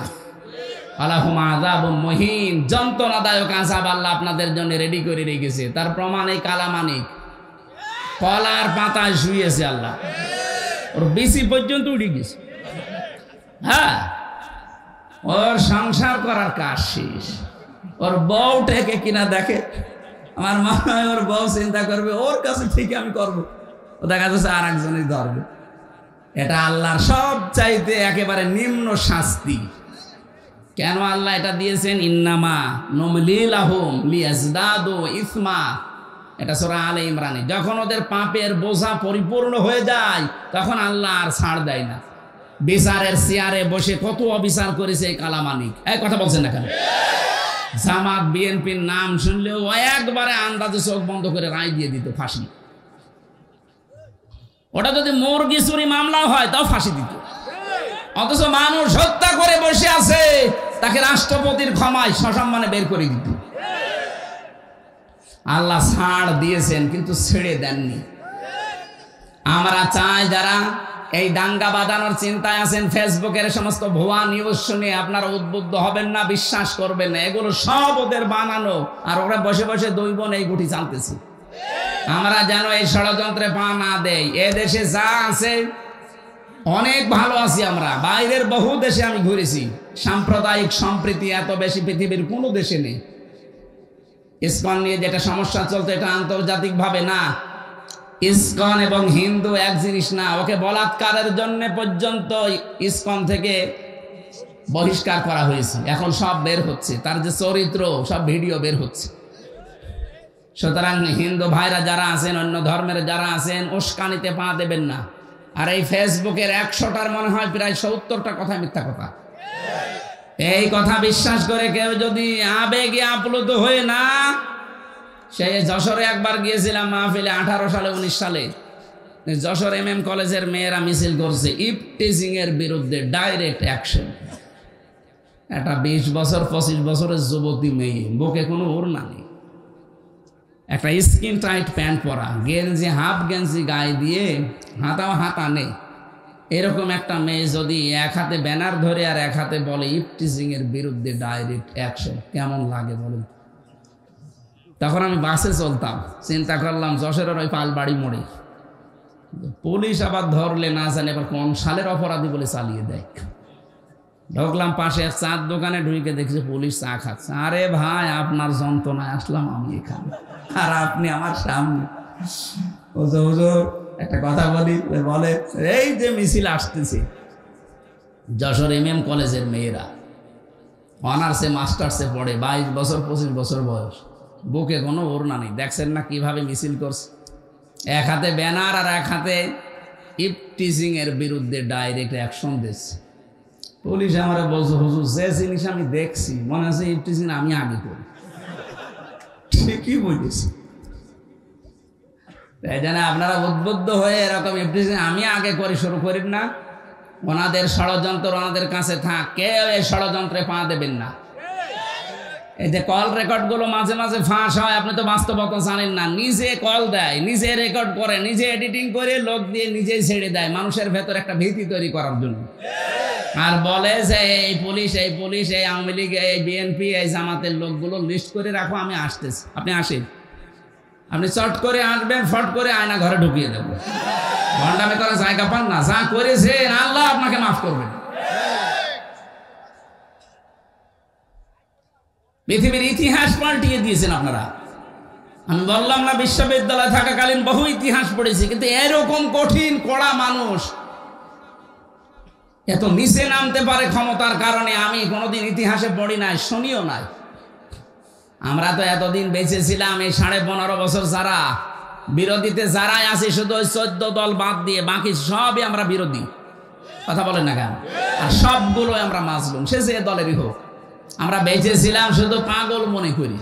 আলাহুম আযাবুম মুহিন, যন্ত্রণাদায়ক আযাব আল্লাহ আপনাদের জন্য রেডি করে রেখেছে। তার প্রমাণ এই কালামানিক কলার পাতায় শুয়েছে আল্লাহ, ওর বিসি পর্যন্ত উঠে গেছে। হ্যাঁ, ওর সংসার করার কাজ শেষ। ওর বউ টেকে কিনা দেখে, আমার মনে হয় ওর বউ চিন্তা করবে ওর কাছে ঠিক আমি করবো, ও দেখা যাচ্ছে আর একজনই ধরবে। এটা আল্লাহর সব চাইতে একেবারে নিম্ন শাস্তি। কেন আল্লাহ এটা দিয়েছেন? ইন্নামা নুমলি লাহুম লিয়াজদাদু ইসমা, এটা সূরা আলে ইমরানে। যখন ওদের পাপের বোঝা পরিপূর্ণ হয়ে যায় তখন আল্লাহ আর ছাড় দেয় না। বিচারের চেয়ারে বসে কত অবিচার করেছে এই কালামানিক, এই কথা বলছেন না কেন? জামাত বিএনপির নাম শুনলেও একবারে আন্দাজে চোখ বন্ধ করে রায় দিয়ে দিত ফাঁসি। ওটা যদি মুরগি চুরি মামলা হয় তাও ফাঁসি দিত। অথচ মানুষ হত্যা করে বসে আছে, তাকে রাষ্ট্রপতির ক্ষমায় সসম্মানে বের করে দিত। আল্লাহ ছাড় দিয়েছেন কিন্তু ছেড়ে দেননি। আমরা চাই যারা এই দাঙ্গা বাঁধানোর চিন্তায় আছেন, ফেসবুকের সমস্ত ভুয়া নিউজ শুনে আপনারা উদ্বুদ্ধ হবেন না, বিশ্বাস করবেন না। এগুলো সব ওদের বানানো, আর ওরা বসে বসে দুই বোন এই গুটি চালতেছে। আমরা যেন এই ষড়যন্ত্রে পা না দেই। এ দেশে যা আছে অনেক ভালো আছি আমরা, বাইরের বহু দেশে আমি ঘুরেছি। সাম্প্রদায়িক সম্প্রীতি এত বেশি পৃথিবীর কোনো দেশে নেই। ইসকন নিয়ে যেটা সমস্যা চলতো এটা আন্তর্জাতিক ভাবে না। ইসকন এবং হিন্দু এক জিনিস না। ওকে বলাৎকারের জন্য পর্যন্ত ইসকন থেকে বহিষ্কার করা হয়েছে। এখন সব বের হচ্ছে, তার যে চরিত্র সব ভিডিও বের হচ্ছে। সুতরাং হিন্দু ভাইরা যারা আছেন, অন্য ধর্মের যারা আছেন, উস্কানিতে পা দেবেন না। আর এই ফেসবুকের 100টার মনে হয় প্রায় 70টা কথা মিথ্যা কথা। এই কথা বিশ্বাস করে কেউ যদি আবেগে আপ্লুত হয়ে না, সেই যশোরে একবার গিয়েছিলাম মাহফিলে 18 সালে 19 সালে যশোর MM কলেজের মেয়েরা মিছিল করছে ইফটিজিং এর বিরুদ্ধে, ডাইরেক্ট অ্যাকশন। একটা 20 বছর 25 বছরের যুবতী মেয়ে, বুকে কোনো ওড়না নেই, একটা স্কিন টাইট প্যান্ট পরা, গেঞ্জি হাফ গেঞ্জি গায়ে দিয়ে, হাতাও হাতা নেই, এরকম একটা মেয়ে যদি এক হাতে ব্যানার ধরে আর এক হাতে বলে ইফটিজিং এর বিরুদ্ধে ডাইরেক্ট অ্যাকশন, কেমন লাগে বলেন? তখন আমি বাসে চলতাম, চিন্তা করলাম যশোরের ওই পালবাড়ি মোড়ে পুলিশ আবার ধরলে না জানে এবার কোন সালের অপরাধী বলে চালিয়ে দেয়। ঢুকলাম পাশে এক চার দোকানে, ঢুকে দেখছি পুলিশ চা খাচ্ছে। আরে ভাই, আপনার যন্ত্রণায় আসলাম আমি এখানে, আর আপনি আমার সামনে। হুজুর একটা কথা বলি, বলে এই যে মিছিল আসতেছে, যশোর MM কলেজের মেয়েরা অনার্সে মাস্টার্সে পড়ে, 22 বছর 25 বছর বয়স, বুকে কোনো ওড়না নেই। দেখছেন না কিভাবে মিছিল করছে? এক হাতে ব্যানার আর এক হাতে ইফটিজিং এর বিরুদ্ধে ডাইরেক্ট অ্যাকশন দিচ্ছে। পুলিশ আমার বলছে, হুজুর যে জিনিস আমি দেখছি মনে হচ্ছে ইফটিজিং আমি আগে করি। ঠিকই বলেছি। তাই জানা আপনারা উদ্বুদ্ধ হয়ে এরকম ইফটিজিং আমি আগে করে শুরু করেন না। ওনাদের ষড়যন্ত্র ওনাদের কাছে থাক, কেউ এই ষড়যন্ত্রে পা দেবেন না। এই যে কল রেকর্ড গুলো মাঝে মাঝে ফাঁস হয়, আপনি তো বাস্তবতা জানেন না। নিজে কল দেয়, নিজে রেকর্ড করে, নিজে এডিটিং করে, লোক দিয়ে নিজেই ছেড়ে দেয় মানুষের ভেতর একটা ভীতি তৈরি করার জন্য। আর বলে যে এই পুলিশ এই আওয়ামী লীগ, এই BNP, এই জামাতের লোকগুলো লিস্ট করে রাখো, আমি আসতেছি, আপনি আসেন। আপনি চট করে আসবেন, ফট করে আয়না ঘরে ঢুকিয়ে দেবো। ভণ্ডামি করার জায়গা পান না, যা করেছেন আল্লাহ আপনাকে মাফ করবেন। পৃথিবীর ইতিহাস পাল্টিয়ে দিয়েছেন আপনারা। আমি বললাম না বিশ্ববিদ্যালয়ে থাকাকালীন বহু ইতিহাস পড়েছি, কিন্তু এরকম কঠিন কড়া মানুষ এত নিচে নামতে পারে ক্ষমতার কারণে আমি কোনোদিন ইতিহাসে পড়ি নাই, শুনিও নাই। আমরা তো এতদিন বেঁচে ছিলাম, এই 15.5 বছর যারা বিরোধীতে যারাই আছে, শুধু ওই 14 দল বাদ দিয়ে বাকি সবই আমরা বিরোধী। কথা বলেন না কেন? আর সবগুলো আমরা মাজলুম, সে যে দলেরই হোক। আমরা বেঁচে ছিলাম শুধু পাগল মনে করি।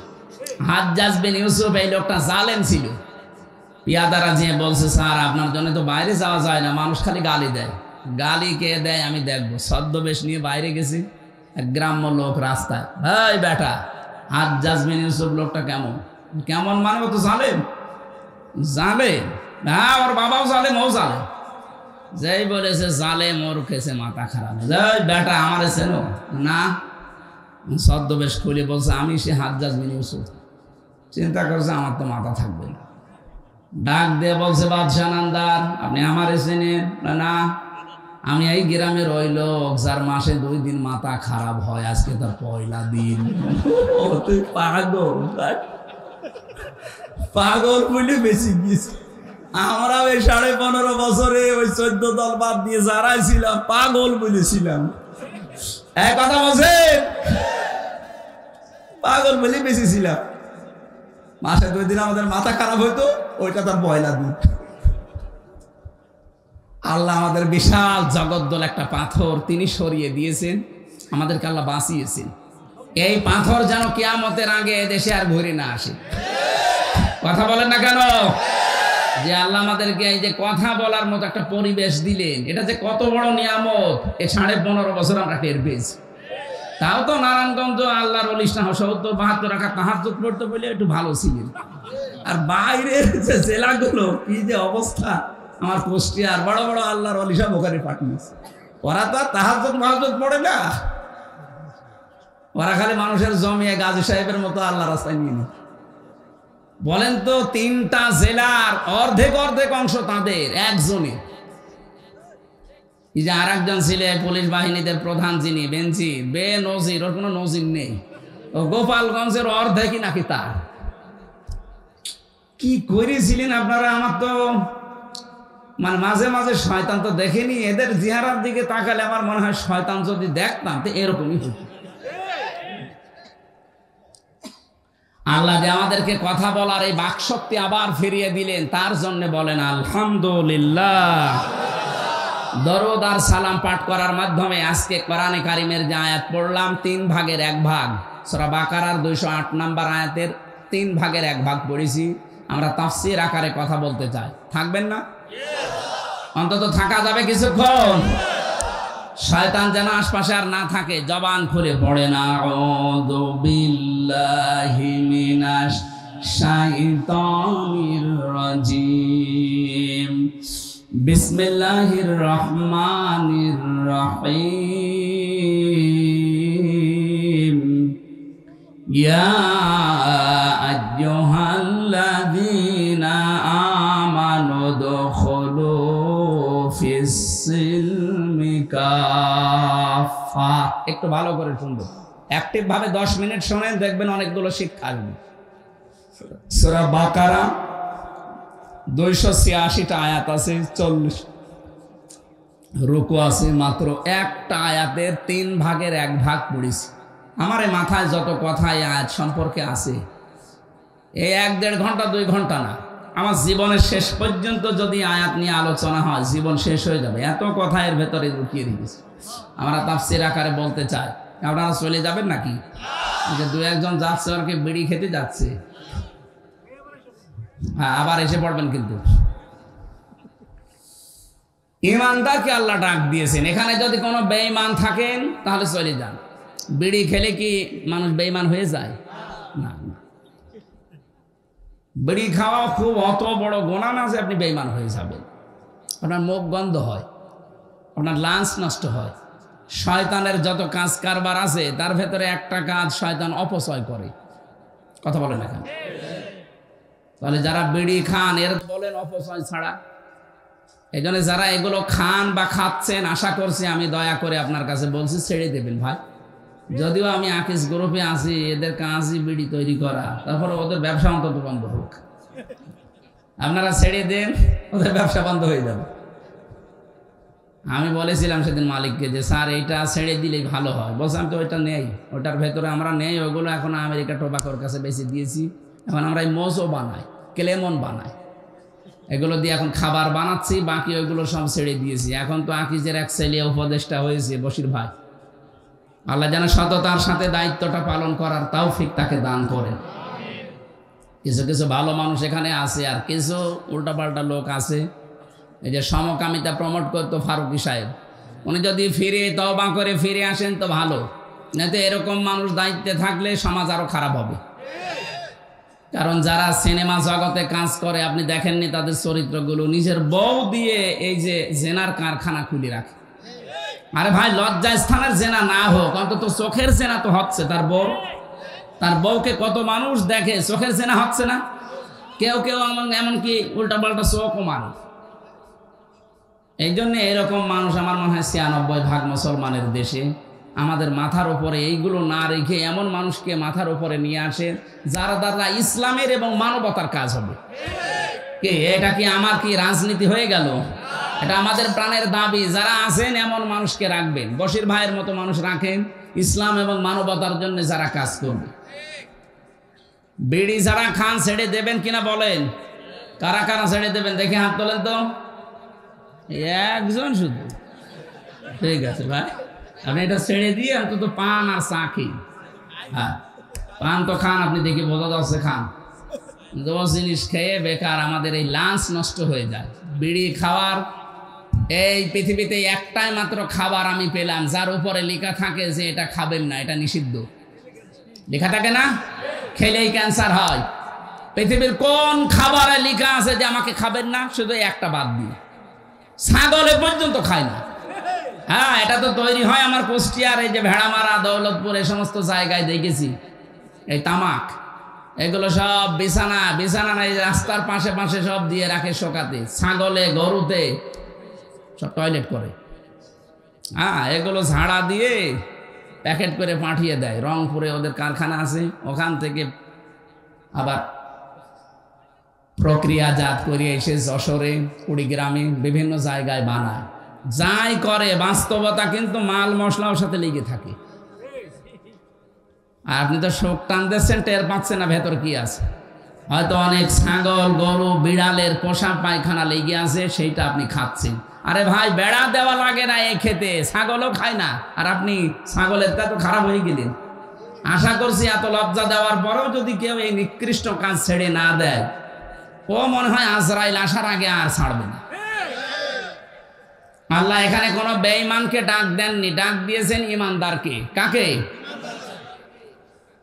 হাজ্জাজ বিন ইউসুফ এই লোকটা জালেম ছিল। পিয়াদারা যে বলছে, স্যার আপনার জন্য তো বাইরে যাওয়া যায় না, মানুষ খালি গালি দেয়। গালি কে দেয় আমি দেখবো। ছদ্মবেশ নিয়ে বাইরে গেছি, এক গ্রাম্য লোক রাস্তায়, এই বেটা হাজ্জাজ বিন ইউসুফ লোকটা কেমন কেমন মানে ও তো জালেম জালেম, হ্যাঁ ওর বাবাও জালেম ও জালেম। যেই বলেছে জালেম ওর খেছে মাথা খারাপ, এই বেটা আমার চেনো না? ছদ্মবেশ খুলে বলছে আমি সে হাজ্জাজ বিন ইউসুফ। চিন্তা করছে আমার তো মাথা থাকবে না, ডাক দিয়ে বলছে বাদশাহ নামদার আপনি আমার চেনেন না? আমি এই গ্রামের ওই লোক যার মাসে 2 দিন মাথা খারাপ হয়, আজকে তার পয়লা দিন। ও তুই পাগল, পাগল বলে বেশি গেছি। আমরা ওই 15.5 বছরে ওই 14 দল বাদ দিয়ে যারাই ছিলাম পাগল বলেছিলাম। এক কথা বলছে পাগল বলে বেশি ছিলাম। মাসে 2 দিন আমাদের মাথা খারাপ হইতো, ওইটা তার পয়লা দিন। আল্লাহ আমাদের বিশাল জগদ্দল একটা পাথর তিনি সরিয়ে দিয়েছেন, আমাদেরকে আল্লাহ বাঁচিয়েছেন। এই পাথর যেন কিয়ামতের আগে দেশে আর ঘুরে না আসে। কথা বলেন না কেন? যে আল্লাহ আমাদেরকে এই যে কথা বলার মতো একটা পরিবেশ দিলেন, এটা যে কত বড় নিয়ামত, এই 15.5 বছর আমরা টের পেয়েছি। তাও তো নারায়ণগঞ্জ আল্লাহর ওলি 70-72 রাকাত তাহাজ্জুদ পড়তে বলে একটু ভালো ছিলেন। আর বাইরের যে জেলাগুলো কি যে অবস্থা, আমার কুষ্টিয়ার বড় বড় আল্লাহর ওলি সব ওখানে পাঠিয়েছে। ওরা তো আর তাহাজ্জুদ পড়ে না, ওরা খালি মানুষের জমিয়ে গাজী সাহেবের মতো আল্লাহ রাস্তায় নিয়ে নেয়। বলেন তো 3টা জেলার অর্ধেক অংশ তাদের একজনের। এই যে আর একজন ছিলেন পুলিশ বাহিনীদের প্রধান, যিনি বেঞ্জির বেনজির, ওর কোনো নজির নেই। ও গোপালগঞ্জের অর্ধেকই নাকি তার। কি করেছিলেন আপনারা? আমার তো মানে মাঝে মাঝে শয়তান তো দেখেনি, এদের চেহারার দিকে তাকালে আমার মনে হয় শয়তান যদি দেখতাম তো এরকমই হতো। আল্লাহ যে আমাদেরকে কথা বলার এই বাকশক্তি আবার ফিরিয়ে দিলেন, তার জন্য বলেন আলহামদুলিল্লাহ। দরুদ আর সালাম পাঠ করার মাধ্যমে আজকে কোরআনে কারিমের যে আয়াত পড়লাম 3 ভাগের 1 ভাগ, সূরা বাকারার 208 নম্বর আয়াতের 3 ভাগের 1 ভাগ পড়েছি। আমরা তাফসীর আকারে কথা বলতে চাই, থাকবেন না? অন্তত থাকা যাবে কিছুক্ষণ, শয়তান যেন আশপাশে আর না থাকে। জবান খুলে পড়ে না আউযু বিল্লাহি মিনাশ শাইতানির রাজিম, বিসমিল্লাহির রহমানির রহিম, ইয়া আইয়ুহাল্লাযীনা আমানু দুখুলু ফিস-সিলমি কাফা। একটু ভালো করে শুনবেন, অ্যাক্টিভ ভাবে 10 মিনিট শুনেন, দেখবেন অনেকগুলো শিক্ষা আসবে। সূরা বাকারা 286টা আয়াত আছে, 40 রুকু আছে, মাত্র একটা আয়াতের 3 ভাগের 1 ভাগ পড়েছি। আমার এই মাথায় যত কথা এই আয়াত সম্পর্কে আছে, এই 1-1.5 ঘন্টা 2 ঘন্টা না, আমার জীবনের শেষ পর্যন্ত যদি আয়াত নিয়ে আলোচনা হয় জীবন শেষ হয়ে যাবে, এত কথা এর ভেতরে লুকিয়ে রেখেছি। আমরা তাফসীর আকারে বলতে চাই, আপনারা চলে যাবেন নাকি? যে 2-1 জন যাচ্ছে আর কি বিড়ি খেতে যাচ্ছে, হ্যাঁ আবার এসে পড়বেন। কিন্তু ইমানদারকে আল্লাহ ডাক দিয়েছেন, এখানে যদি কোনো বেঈমান থাকেন তাহলে চলে যান। বিড়ি খেলে কি মানুষ বেঈমান হয়ে যায়? না, বিড়ি খাওয়া খুব অত বড় গুনাহ না যে আপনি বেঈমান হয়ে যাবেন। আপনার মুখ গন্ধ হয়, আপনার লাঞ্চ নষ্ট হয়। শয়তানের যত কাজ কারবার আছে তার ভেতরে একটা কাজ শয়তান অপচয় করে। কথা বলেন এখন। তাহলে যারা বিড়ি খান এর বলেন অপচয় ছাড়া। এই জন্য যারা এগুলো খান বা খাচ্ছেন, আশা করছি আমি দয়া করে আপনার কাছে বলছি ছেড়ে দেবেন ভাই। যদিও আমি আকিস গ্রুপে আছি, এদের কাজই বিড়ি তৈরি করা, তারপরে ওদের ব্যবসা অন্তত বন্ধ হোক। আপনারা ছেড়ে দেন, ওদের ব্যবসা বন্ধ হয়ে যাবে। আমি বলেছিলাম সেদিন মালিককে যে স্যার এইটা ছেড়ে দিলেই ভালো হয়। বলছে আমি তো ওইটা নেই, ওটার ভেতরে আমরা নেই, ওগুলো এখন আমেরিকা টোবাকোর কাছে বেশি দিয়েছি। এখন আমরা এই মোজও বানাই, ক্লেমন বানাই, এগুলো দিয়ে এখন খাবার বানাচ্ছি, বাকি ওইগুলো সব ছেড়ে দিয়েছি। এখন তো আকিজের এক ছেলে উপদেষ্টা হয়েছে বশির ভাই। আল্লাহ যেন সততার সাথে দায়িত্বটা পালন করার তৌফিক তাকে দান করেন। কিছু কিছু ভালো মানুষ এখানে আছে, আর কিছু উল্টাপাল্টা লোক আছে। এই যে সমকামিতা প্রমোট করতো ফারুকি সাহেব, উনি যদি ফিরে তওবা করে ফিরে আসেন তো ভালো, না তো এরকম মানুষ দায়িত্বে থাকলে সমাজ আরো খারাপ হবে। কারণ যারা সিনেমা জগতে কাজ করে আপনি দেখেননি তাদের চরিত্রগুলো, নিজের বউ দিয়ে এই যে জেনার কারখানা খুলে রাখে। আরে ভাই, লজ্জা স্থানের জেনা না হোক, অন্তত চোখের জেনা তো হচ্ছে। তার বউকে কত মানুষ দেখে, চোখের জেনা হচ্ছে না? কেউ কেউ এমনকি উল্টা পাল্টা চোখও মারে। এই জন্য এরকম মানুষ আমার মনে হয় ৯৬% মুসলমানের দেশে। আমাদের মাথার উপরে এইগুলো না রেখে এমন মানুষকে মাথার উপরে নিয়ে আসে যারা দ্বারা ইসলামের এবং মানবতার কাজ হবে। কে এটা? কি আমার কি রাজনীতি হয়ে গেল? এটা আমাদের প্রাণের দাবি। যারা আছেন এমন মানুষকে রাখবেন, বশির ভাইয়ের মতো মানুষ রাখেন, ইসলাম এবং মানবতার জন্য যারা কাজ করবে। বিড়ি যারা খান ছেড়ে দেবেন কিনা বলেন? কারা কারা ছেড়ে দেবেন দেখে হাত তোলেন তো। একজন শুধু। ঠিক আছে ভাই, আপনি এটা ছেড়ে দিয়ে অন্তত পান আর চা খেয়ে। হ্যাঁ, পান তো খান, আপনি দেখে বোঝা যাচ্ছে খান। দোষ জিনিস খেয়ে বেকার আমাদের এই লাঞ্চ নষ্ট হয়ে যায়। বিড়ি খাওয়ার এই পৃথিবীতে একটাই মাত্র খাবার আমি পেলাম যার উপরে লেখা থাকে যে এটা খাবেন না, এটা নিষিদ্ধ। লেখা থাকে না? খেলেই ক্যান্সার হয়। পৃথিবীর কোন খাবারে লেখা আছে যে আমাকে খাবেন না? শুধু একটা বাদ দিয়ে ছাগলে পর্যন্ত খায় না। হ্যাঁ, এটা তো তৈরি হয় আমার কুষ্টিয়ার এই যে ভেড়ামারা, দৌলতপুর, এই সমস্ত জায়গায় দেখেছি। এই তামাক এগুলো সব বিছানা নাই, রাস্তার পাশে পাশে সব দিয়ে রাখে শোকাতে। ছাগলে গরুতে সব টয়লেট করে। হ্যাঁ, এগুলো ঝাড়া দিয়ে প্যাকেট করে পাঠিয়ে দেয়। রংপুরে ওদের কারখানা আছে, ওখান থেকে আবার প্রক্রিয়াজাত করে এসে যশোরে, কুড়িগ্রামে বিভিন্ন জায়গায় বানায়। যাই করে বাস্তবতা কিন্তু মাল মশলার সাথে লেগে থাকে। আর আপনি তো শোক টান দিচ্ছেন, টের পাচ্ছেন না ভেতর কি আছে। হয়তো অনেক ছাগল, গরু, বিড়ালের পোষা পায়খানা লেগে আছে, সেইটা আপনি খাচ্ছেন। আরে ভাই, বেড়া দেওয়া লাগে না এই খেতে, ছাগলও খায় না, আর আপনি ছাগলের তা তো খারাপ হয়ে গেলেন। আশা করছি এত লজ্জা দেওয়ার পরেও যদি কেউ এই নিকৃষ্ট কাজ ছেড়ে না দেয়, ও মনে হয় আজরাইল আসার আগে আর ছাড়বে না। আল্লাহ এখানে কোন বেঈমানকে ডাক দেননি, ডাক দিয়েছেন ইমানদারকে। কাকে?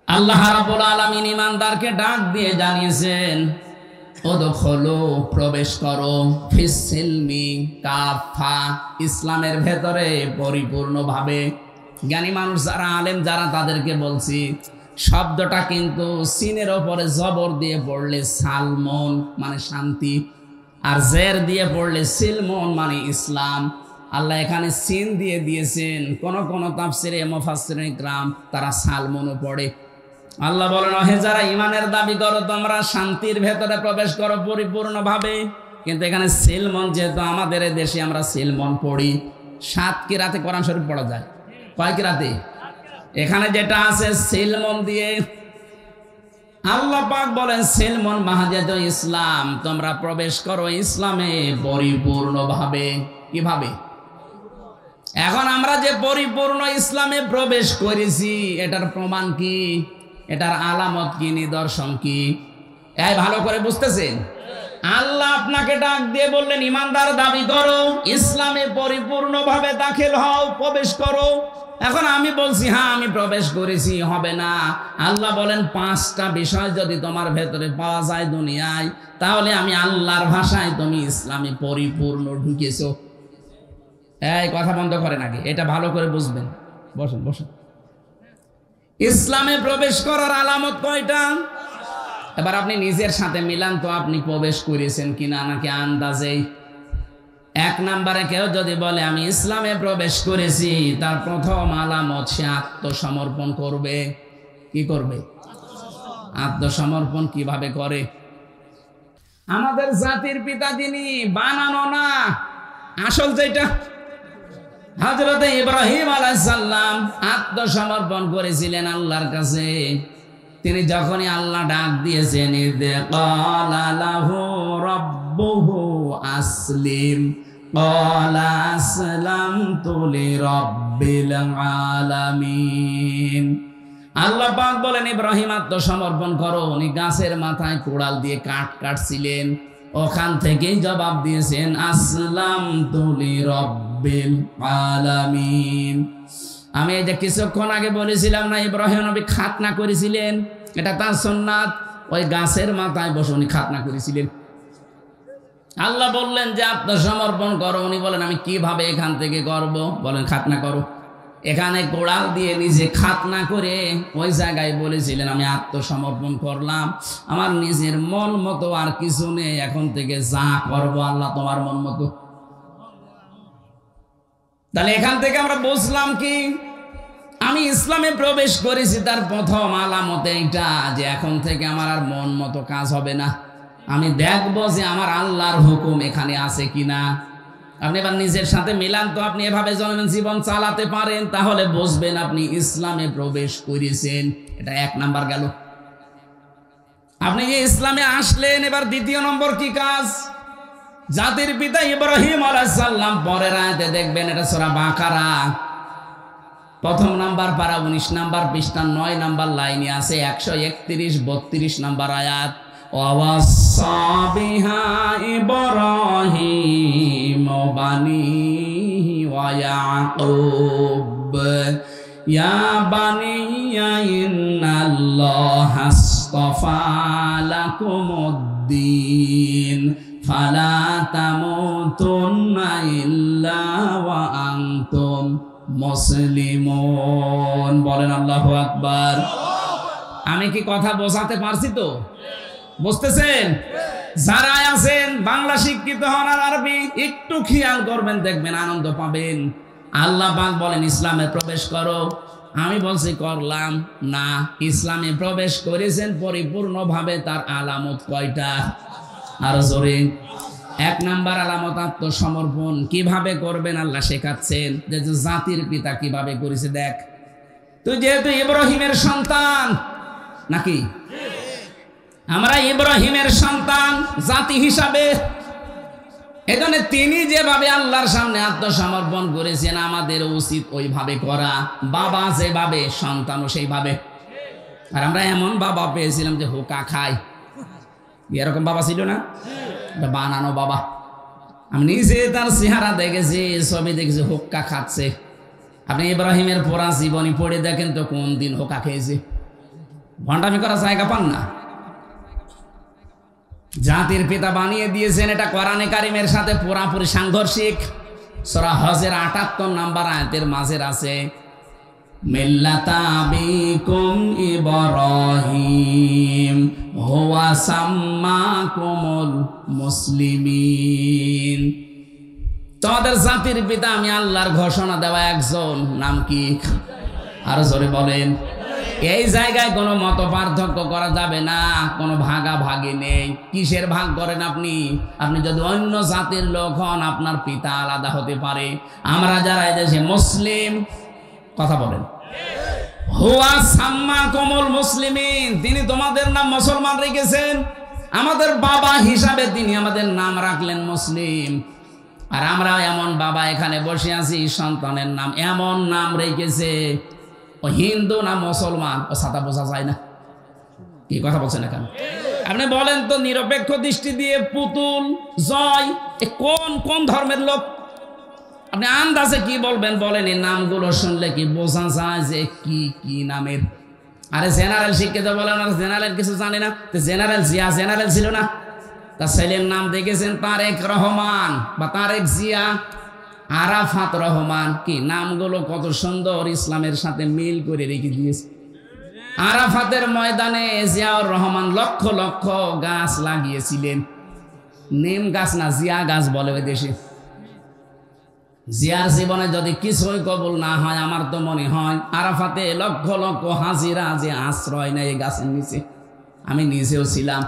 আল্লাহ রাব্বুল আলামিন ইমানদারকে ডাক দিয়ে জানিয়েছেন, ওদখুলু, প্রবেশ করো, ফিস সিলমি কাফা, ইসলামের ভেতরে পরিপূর্ণভাবে। জ্ঞানী মানুষ যারা, আলেম যারা, তাদেরকে বলছি, শব্দটা কিন্তু সিনের ওপরে জবর দিয়ে পড়লে সালমন মানে শান্তি, আর জের দিয়ে পড়লে সিলমন মানে ইসলাম। আল্লাহ এখানে সিন দিয়ে দিয়েছেন। কোন কোন তাফসিরে মুফাসসিরিন ইকরাম তারা সালমনও পড়ে। আল্লাহ বলেন, হে যারা ইমানের দাবি করো, তোমরা শান্তির ভেতরে প্রবেশ করো পরিপূর্ণভাবে। কিন্তু এখানে সিলমন, যেহেতু আমাদের দেশে আমরা সিলমন পড়ি, 7 কিরাতে কোরআন শরীফ পড়া যায়। কয় কিরাতে? এখানে যেটা আছে সিলমন দিয়ে, আল্লাহ পাক বলেন সিলমন মাহাজাতুল ইসলাম, তোমরা প্রবেশ করো ইসলামে পরিপূর্ণভাবে। কিভাবে? এখন আমরা যে পরিপূর্ণ ইসলামে প্রবেশ করেছি, এটার প্রমাণ কি? এটার আলামত কি? নিদর্শন কি? এই ভালো করে বুঝতেছেন? আল্লাহ আপনাকে ডাক দিয়ে বললেন, ইমানদার দাবি করো, ইসলামে পরিপূর্ণভাবে দাখিল হও, প্রবেশ করো। এখন আমি বলছি হ্যাঁ আমি প্রবেশ করেছি, হবে না। আল্লাহ বলেন 5টা বিষয় যদি তোমার ভেতরে পাওয়া যায় দুনিয়ায়, তাহলে আমি আল্লাহর ভাষায় তুমি ইসলামে পরিপূর্ণ ঢুকেছো। এই কথা বন্ধ করেন আগে, এটা ভালো করে বুঝবেন। বসেন বসেন। ইসলামে প্রবেশ করার আলামত কয়টা? এবার আপনি নিজের সাথে মিলান তো, আপনি প্রবেশ করেছেন কিনা, নাকি আন্দাজেই। 1 নম্বরে কেউ যদি বলে আমি ইসলামে প্রবেশ করেছি, তার প্রথম আলামত সে আত্মসমর্পণ করবে। কি করবে? আত্মসমর্পণ কিভাবে করে? আমাদের জাতির পিতা যিনি, বানানো না, আসল যেটা, হযরত ইব্রাহিম আলাইহিস সালাম আত্মসমর্পণ করেছিলেন আল্লাহর কাছে। তিনি যখনই আল্লাহ ডাক দিয়েছেন, ইদে ক্বালা লাহু রাব্বুহু আসলিম, ক্বালা আসলামতু লিরাব্বিল আলামিন। আল্লাহ পাক বলেন, ইব্রাহিম আত্মসমর্পণ করো। উনি গাছের মাথায় কোড়াল দিয়ে কাঠ কাটছিলেন, ওখান থেকেই জবাব দিয়েছেন আসলামতু লিরাব্বিল আলামিন। আমি এই যে কিছুক্ষণ আগে বলেছিলাম না, ইব্রাহিম নবী খাতনা করেছিলেন, এটা তার সুন্নাত। ওই গাছের মাথায় বসে উনি খাতনা করেছিলেন। আল্লাহ বললেন যে আত্মসমর্পণ করো। উনি বলেন আমি কিভাবে এখান থেকে করব? বলেন খাতনা করো। এখানে কোড়াল দিয়ে নিজে খাতনা করে ওই জায়গায় বলেছিলেন আমি আত্মসমর্পণ করলাম, আমার নিজের মন মতো আর কিছু নেই, এখন থেকে যা করবো আল্লাহ তোমার মন মতো। তাহলে এখান থেকে আমরা বুঝলাম কি, আমি ইসলামে প্রবেশ করেছি তার প্রথম আলামত এইটা যে এখন থেকে আমার আর মন মতো কাজ হবে না, আমি দেখবো যে আমার আল্লাহর হুকুম এখানে আছে কিনা। আপনি এবার নিজের সাথে মিলান তো, আপনি এভাবে জীবন চালাতে পারেন, তাহলে বুঝবেন আপনি ইসলামে প্রবেশ করেছেন। এটা 1 নাম্বার গেল। আপনি যে ইসলামে আসলেন, এবার 2 নম্বর কি কাজ? জাতির পিতা ইব্রাহিম আলাইহিস সালাম, পরের আয়াতে দেখবেন, এটা সূরা বাকারা 1 নাম্বার পারা 19 নাম্বার পৃষ্ঠা 9 নাম্বার লাইনে আছে, 131-32 নাম্বার আয়াত। ওয়াসাা বিহা ইব্রাহিম বানিহি ওয়া ইয়াকুব ইয়া বানিয়া ইন্নাল্লাহা আসতাফা লাকুমুদ্দিন ফালা তামুতুন্না ইল্লা ওয়া আনতুম মুসলিমুন। বলেন আল্লাহু আকবার। আমি কি কথা বোঝাতে পারছি তো? বুঝতেছেন? যারা আছেন বাংলা শিক্ষিত হন আর আরবি একটু খেয়াল করবেন, দেখবেন আনন্দ পাবেন। আল্লাহ পাক বলেন ইসলামে প্রবেশ করো, আমি বলছি করলাম না। ইসলামে প্রবেশ করেছেন পরিপূর্ণভাবে, তার আলামত কয়টা? আর জোরে। 1 নাম্বার আলামত আত্মসমর্পণ। কিভাবে করবেন আল্লাহ শেখাচ্ছেন, যে জাতির পিতা কিভাবে করেছে দেখ। তুই যেহেতু ইব্রাহিমের সন্তান নাকি, আমরা ইব্রাহিমের সন্তান জাতি হিসাবে, এখানে তিনি যেভাবে আল্লাহর সামনে আত্মসমর্পণ করেছেন, আমাদের উচিত ওইভাবে করা। বাবা যেভাবে, সন্তানও সেইভাবে। আর আমরা এমন বাবা পেয়েছিলাম যে হোকা খায়, এরকম বাবা ছিল না, বানানো বাবা। আমি নিজে তার চেহারা দেখেছি, ছবি দেখেছি, হোক্কা খাচ্ছে। আপনি ইব্রাহিমের পুরা জীবনী পড়ে দেখেন তো কোন দিন হোক্কা খেয়েছে? ভণ্ডামি করার জায়গা পান না। জাতির পিতা বানিয়ে দিয়েছেন, এটা কোরআনে কারিমের সাথে পুরাপুরি সাংঘর্ষিক। সূরা হজের 78 নাম্বার আয়াতের মাঝে আছে, মিল্লাতা আবিকুম ইব্রাহিম হুয়া সাম্মাকুমুল মুসলিমিন। তোমাদের জাতির পিতা আমি আল্লাহর ঘোষণা দেওয়া একজন, নাম কি? আর জোরে বলেন। এই জায়গায় কোনো মত পার্থক্য করা যাবে না, কোনো ভাগাভাগি নেই। কিসের ভাগ করেন আপনি? আপনি যদি অন্য জাতির লোক হন, আপনার পিতা আলাদা হতে পারে। আমরা যারা এদেশে মুসলিম, কথা বলেন, হুয়া সাম্মাকুমুল মুসলিমিন, তিনি তোমাদের নাম মুসলমান রেখেছেন। আমাদের বাবা হিসাবে তিনি আমাদের নাম রাখলেন মুসলিম। আর আমরা এমন বাবা এখানে বসে আছি, সন্তানের নাম এমন নাম রেখেছে, ও হিন্দু না মুসলমান ও সাদা বোঝা যায় না। কি কথা বলছেন এখানে? আপনি বলেন তো নিরপেক্ষ দৃষ্টি দিয়ে পুতুল, জয়, কোন কোন ধর্মের লোক? আপনি আন্দাজে কি বলবেন বলেন? এই নামগুলো শুনলে কি বোঝা যায় যে কি কি নামের? আরে জেনারেল শিক্ষিত বলেন, আর জেনারেল কিছু জানে না। জেনারেল জিয়া জেনারেল ছিল না? তার ছেলের নাম দেখেছেন তারেক রহমান বা তারেক জিয়া, আরাফাত রহমান। কি নামগুলো কত সুন্দর, ইসলামের সাথে মিল করে রেখে দিয়েছে। আরাফাতের ময়দানে জিয়াউর রহমান লক্ষ লক্ষ গাছ লাগিয়েছিলেন। নিম গাছ না, জিয়া গাছ বলে ওই দেশে। জিয়ার জীবনে যদি কিছুই কবুল না হয়, আমার তো মনে হয় আরাফাতে লক্ষ লক্ষ হাজিরা যে আশ্রয় নেয় এই গাছের নিচে। আমি নিজেও ছিলাম।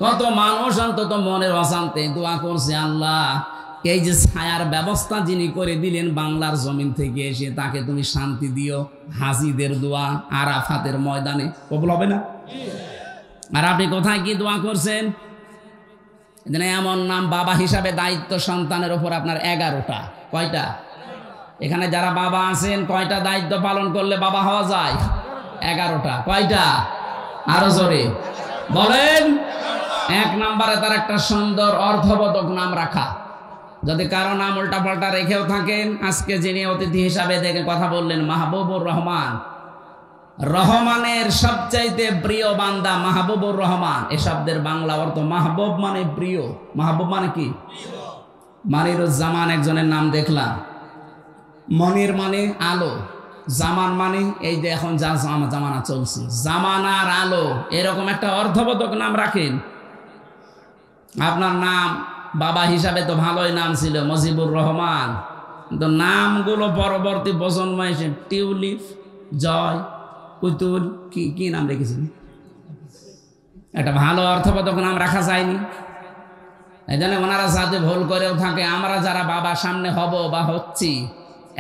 কত মানুষ অন্তত মনের অশান্তি দোয়া করছে, আল্লাহ এই যে ছায়ার ব্যবস্থা যিনি করে দিলেন বাংলার জমিন থেকে এসে, তাকে তুমি শান্তি দিও। হাজিদের দোয়া আরাফাতের ময়দানে কবুল হবে না? আর আপনি কোথায় কি দোয়া করছেন? এমন নাম বাবা হিসাবে দায়িত্ব সন্তানের উপর আপনার 11টা। কয়টা? এখানে যারা বাবা আছেন, কয়টা দায়িত্ব পালন করলে বাবা হওয়া যায়? 11টা। কয়টা? আরো জোরে বলেন। 1 নম্বরে তার একটা সুন্দর অর্থবোধক নাম রাখা। যদি কারো নাম উল্টা পাল্টা রেখেও থাকেন, আজকে যিনি অতিথি হিসাবে দেখে কথা বললেন মাহবুবুর রহমান, রহমানের সবচাইতে প্রিয় বান্দা মাহবুবুর রহমান, এ শব্দের বাংলা অর্থ মাহবুব মানে প্রিয়। মাহবুব মানে কি? মনিরুজ্জামান একজনের নাম দেখলাম। মনির মানে আলো, জামান মানে এই যে এখন যা জামানা চলছে, জামানার আলো, এরকম একটা অর্থবোধক নাম রাখেন। আপনার নাম বাবা হিসাবে তো ভালোই নাম ছিল মুজিবুর রহমান, কিন্তু নামগুলো পরবর্তী প্রজন্ম এসে টিউলিপ, জয়, পুতুল, কি কি নাম রেখেছেন? একটা ভালো অর্থবোধক নাম রাখা যায়নি। এই জন্য ওনারা যাতে ভুল করেও থাকে, আমরা যারা বাবা সামনে হব বা হচ্ছি,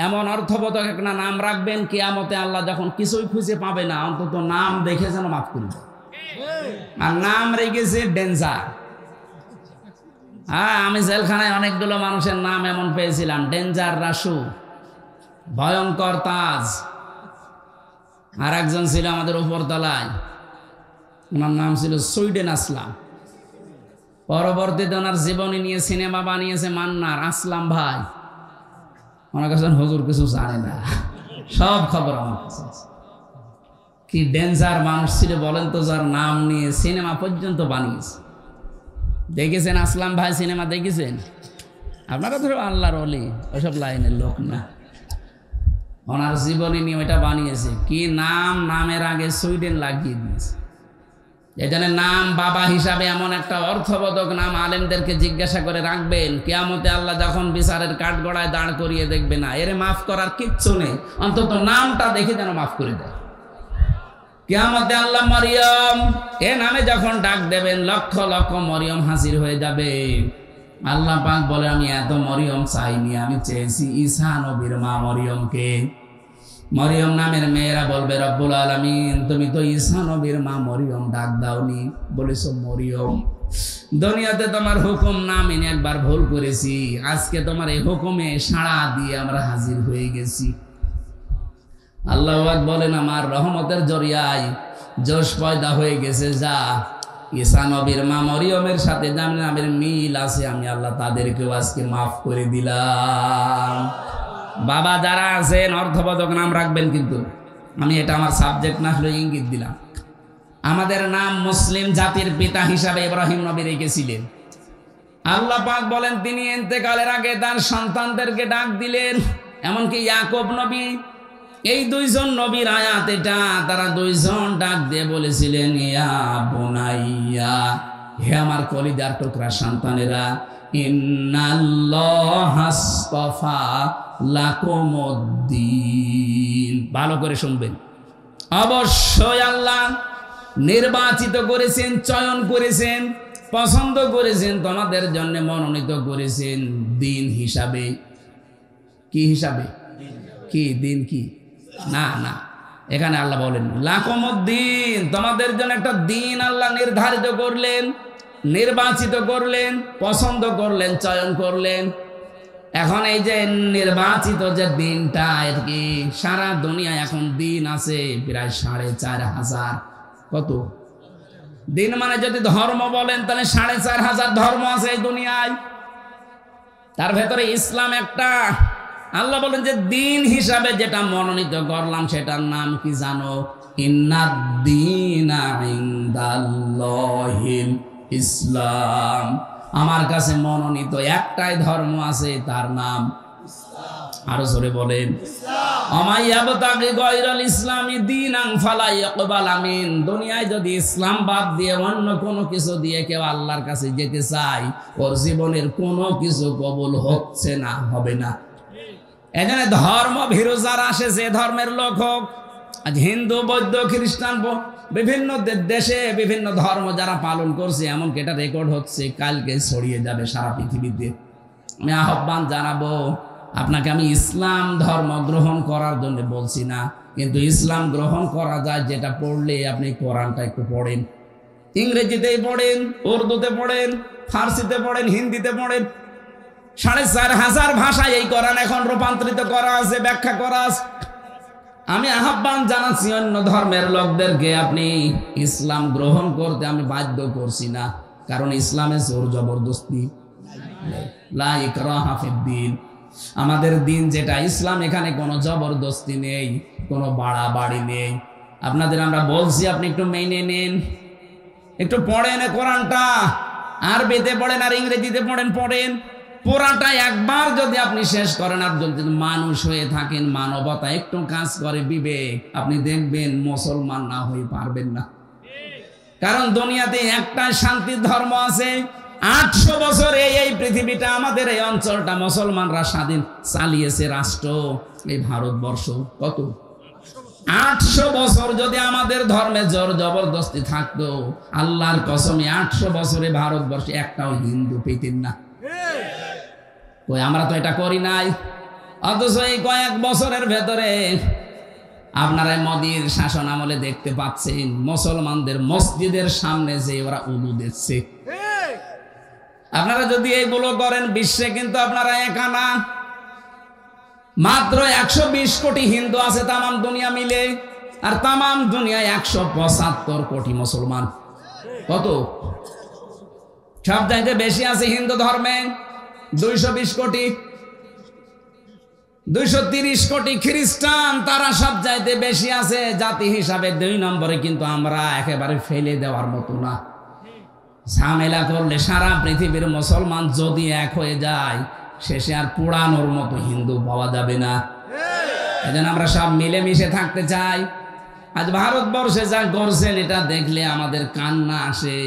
এমন অর্থবোধক একটা নাম রাখবেন, কিয়ামতে আল্লাহ যখন কিছুই খুঁজে পাবে না, অন্তত নাম দেখে যেন মাফ করবে। আর নাম রেখেছে ডেঞ্জার। হ্যাঁ, আমি জেলখানায় অনেকগুলো মানুষের নাম এমন পেয়েছিলাম, ডেঞ্জার রাসু, ভয়ঙ্কর তাজ। আর একজন ছিল আমাদের উপরতলায়, ওনার নাম ছিল সুইডেন আসলাম। পরবর্তীতে ওনার জীবনী নিয়ে সিনেমা বানিয়েছে মান্নার, আসলাম ভাই। ওনার কাছে হুজুর কিছু জানে না, সব খবর আমার কাছে। কি ডেঞ্জার মানুষ ছিল বলেন তো, যার নাম নিয়ে সিনেমা পর্যন্ত বানিয়েছে। দেখেছেন আসলাম ভাই সিনেমা দেখেছেন? আপনারা তো আল্লাহর ওলি, ওইসব লাইনের লোক না। ওনার জীবনী নিয়ে ওইটা বানিয়েছে। কি নাম, নামের আগে সুইডেন লাগিয়ে দিয়েছে। এই জন্য নাম বাবা হিসাবে এমন একটা অর্থবোধক নাম আলেমদেরকে জিজ্ঞাসা করে রাখবেন, কিয়ামতে আল্লাহ যখন বিচারের কাঠগড়ায় দাঁড় করিয়ে দেখবে না, এর মাফ করার কিচ্ছু নেই, অন্তত নামটা দেখে যেন মাফ করে দেয়। কিয়ামতে আল্লাহ মরিয়ম এ নামে যখন ডাক দেবেন, লক্ষ লক্ষ মরিয়ম হাজির হয়ে যাবে। আল্লাহ পাক বলে, আমি এত মরিয়ম চাইনি, আমি চেয়েছি ঈসা নবীর মা মরিয়মকে। মরিয়ম নামের মেয়েরা বলবে, রব্বুল আলামিন তুমি তো ঈসা নবীর মা মরিয়ম ডাক দাওনি, বলেছো মরিয়ম। দুনিয়াতে তোমার হুকুম না মেনে একবার ভুল করেছি, আজকে তোমার এই হুকুমে সাড়া দিয়ে আমরা হাজির হয়ে গেছি। আল্লাহ পাক বলেন, আমার রহমতের জরিয়ায় জোশ পয়দা হয়ে গেছে, যা ঈসা নবীর মা মরিয়মের সাথে যার নামের মিল আছে, আমি আল্লাহ তাদেরকেও আজকে মাফ করে দিলাম। বাবা যারা আছেন অর্থবোধক নাম রাখবেন, কিন্তু আমি এটা আমার সাবজেক্ট না হলে ইঙ্গিত দিলাম। আমাদের নাম মুসলিম জাতির পিতা হিসাবে ইব্রাহিম নবী রেখেছিলেন। আল্লাহ পাক বলেন, তিনি ইন্তেকালের আগে তার সন্তানদেরকে ডাক দিলেন, এমনকি ইয়াকুব নবী, এই দুইজন নবীর আয়াত এটা, তারা দুইজন ডাক দিয়ে বলেছিলেন, ইয়া বুনাইয়া, হে আমার কলিজার টুকরা সন্তানেরা, ইন্নাল্লাহা আসতাফা লাকুমুদ্দিন। ভালো করে শুনবেন, অবশ্যই আল্লাহ নির্বাচিত করেছেন, চয়ন করেছেন, পছন্দ করেছেন, তোমাদের জন্য মনোনীত করেছেন দিন হিসাবে। কি হিসাবে? কি দিন? কি না না, এখানে আল্লাহ বলেন লাকুমুদ্দিন, তোমাদের জন্য একটা দিন আল্লাহ নির্ধারিত করলেন, নির্বাচিত করলেন, পছন্দ করলেন, চয়ন করলেন। এখন এই যে নির্বাচিত যে দিনটা, এর কি সারা দুনিয়ায় এখন দিন আছে প্রায় ৪৫০০। কত দিন? মানে যদি ধর্ম বলেন তাহলে ৪৫০০ ধর্ম আছে এই দুনিয়ায়, তার ভেতরে ইসলাম একটা। আল্লাহ বলেন যে দিন হিসাবে যেটা মনোনীত করলাম সেটার নাম কি জানো? ইন্নাদ-দীনা ইনদাল্লাহিল ইসলাম। আমার কাছে মনোনীত একটাই ধর্ম আছে, তার নাম আরো জোরে বলেন, আমাইয়াবতাগি গায়রাল ইসলামি দীনান ফালা ইয়াকবাল মিন। দুনিয়ায় যদি ইসলাম বাদ দিয়ে অন্য কোনো কিছু দিয়ে কেউ আল্লাহর কাছে যেতে চায়, ওর জীবনের কোনো কিছু কবুল হচ্ছে না, হবে না। এখানে ধর্ম ভীরু যারা আসে, যে ধর্মের লোক হোক, আজ হিন্দু, বৌদ্ধ, খ্রিস্টান, বিভিন্ন দেশে বিভিন্ন ধর্ম যারা পালন করছে, এমনকি এটা রেকর্ড হচ্ছে, কালকে ছড়িয়ে যাবে সারা পৃথিবীতে। আমি আহ্বান জানাবো আপনাকে, আমি ইসলাম ধর্ম গ্রহণ করার জন্য বলছি না, কিন্তু ইসলাম গ্রহণ করা যায় যেটা পড়লে আপনি কোরআনটা একটু পড়েন, ইংরেজিতেই পড়েন, উর্দুতে পড়েন, ফার্সিতে পড়েন, হিন্দিতে পড়েন, ৪৫০০ ভাষায় এই কোরআন এখন রূপান্তরিত করা আছে, ব্যাখ্যা করা আছে। আমি আহ্বান জানাচ্ছি অন্য ধর্মের লোকদেরকে, আপনি ইসলাম গ্রহণ করতে আমি বাধ্য করছি না, কারণ ইসলামে জোর জবরদস্তি লা ইকরাহা ফিদ্দিন, আমাদের দিন যেটা ইসলাম, এখানে কোনো জবরদস্তি নেই, কোনো বাড়াবাড়ি নেই। আপনাদের আমরা বলছি আপনি একটু মেনে নেন, একটু পড়েন কোরআনটা, আরবিতে পড়েন আর ইংরেজিতে পড়েন পুরাটা একবার যদি আপনি শেষ করেন, আর যদি মানুষ হয়ে থাকেন, মানবতা একটু কাজ করে, বিবেক, আপনি দেখবেন মুসলমান না হয়ে পারবেন না। কারণ দুনিয়াতে একটা শান্তির ধর্ম আছে। 800 বছর এই পৃথিবীটা, আমাদের এই অঞ্চলটা মুসলমানরা স্বাধীন চালিয়েছে রাষ্ট্র, এই ভারতবর্ষ। কত 800 বছর যদি আমাদের ধর্মে জোর জবরদস্তি থাকতো, আল্লাহর কসমে 800 বছরে ভারতবর্ষে একটাও হিন্দু পেতেন না। ওই আমরা তো এটা করি নাই। অথচ এই কয়েক বছরের ভেতরে আপনারা মোদির শাসন আমলে দেখতে পাচ্ছেন মুসলমানদের মসজিদের সামনে যে ওরা উলু দিচ্ছে। আপনারা যদি এইগুলো করেন, বিশ্বে কিন্তু আপনারা একা না, মাত্র 120 কোটি হিন্দু আছে তামাম দুনিয়া মিলে, আর তামাম দুনিয়ায় 175 কোটি মুসলমান। কত? সব চাইতে বেশি আছে হিন্দু ধর্মে 220 কোটি। 230 কোটি খ্রিস্টান, তারা সব চাইতে বেশি আছে জাতি হিসাবে 2 নম্বরে। কিন্তু আমরা একেবারে ফেলে দেওয়ার মতো না। ঝামেলা করলে সারা পৃথিবীর মুসলমান যদি এক হয়ে যায়, শেষে আর পোড়ানোর মতো হিন্দু পাওয়া যাবে না। এজন্য আমরা সব মিলেমিশে থাকতে চাই। আজ ভারতবর্ষে যা করছেন, এটা দেখলে আমাদের কান্না আসে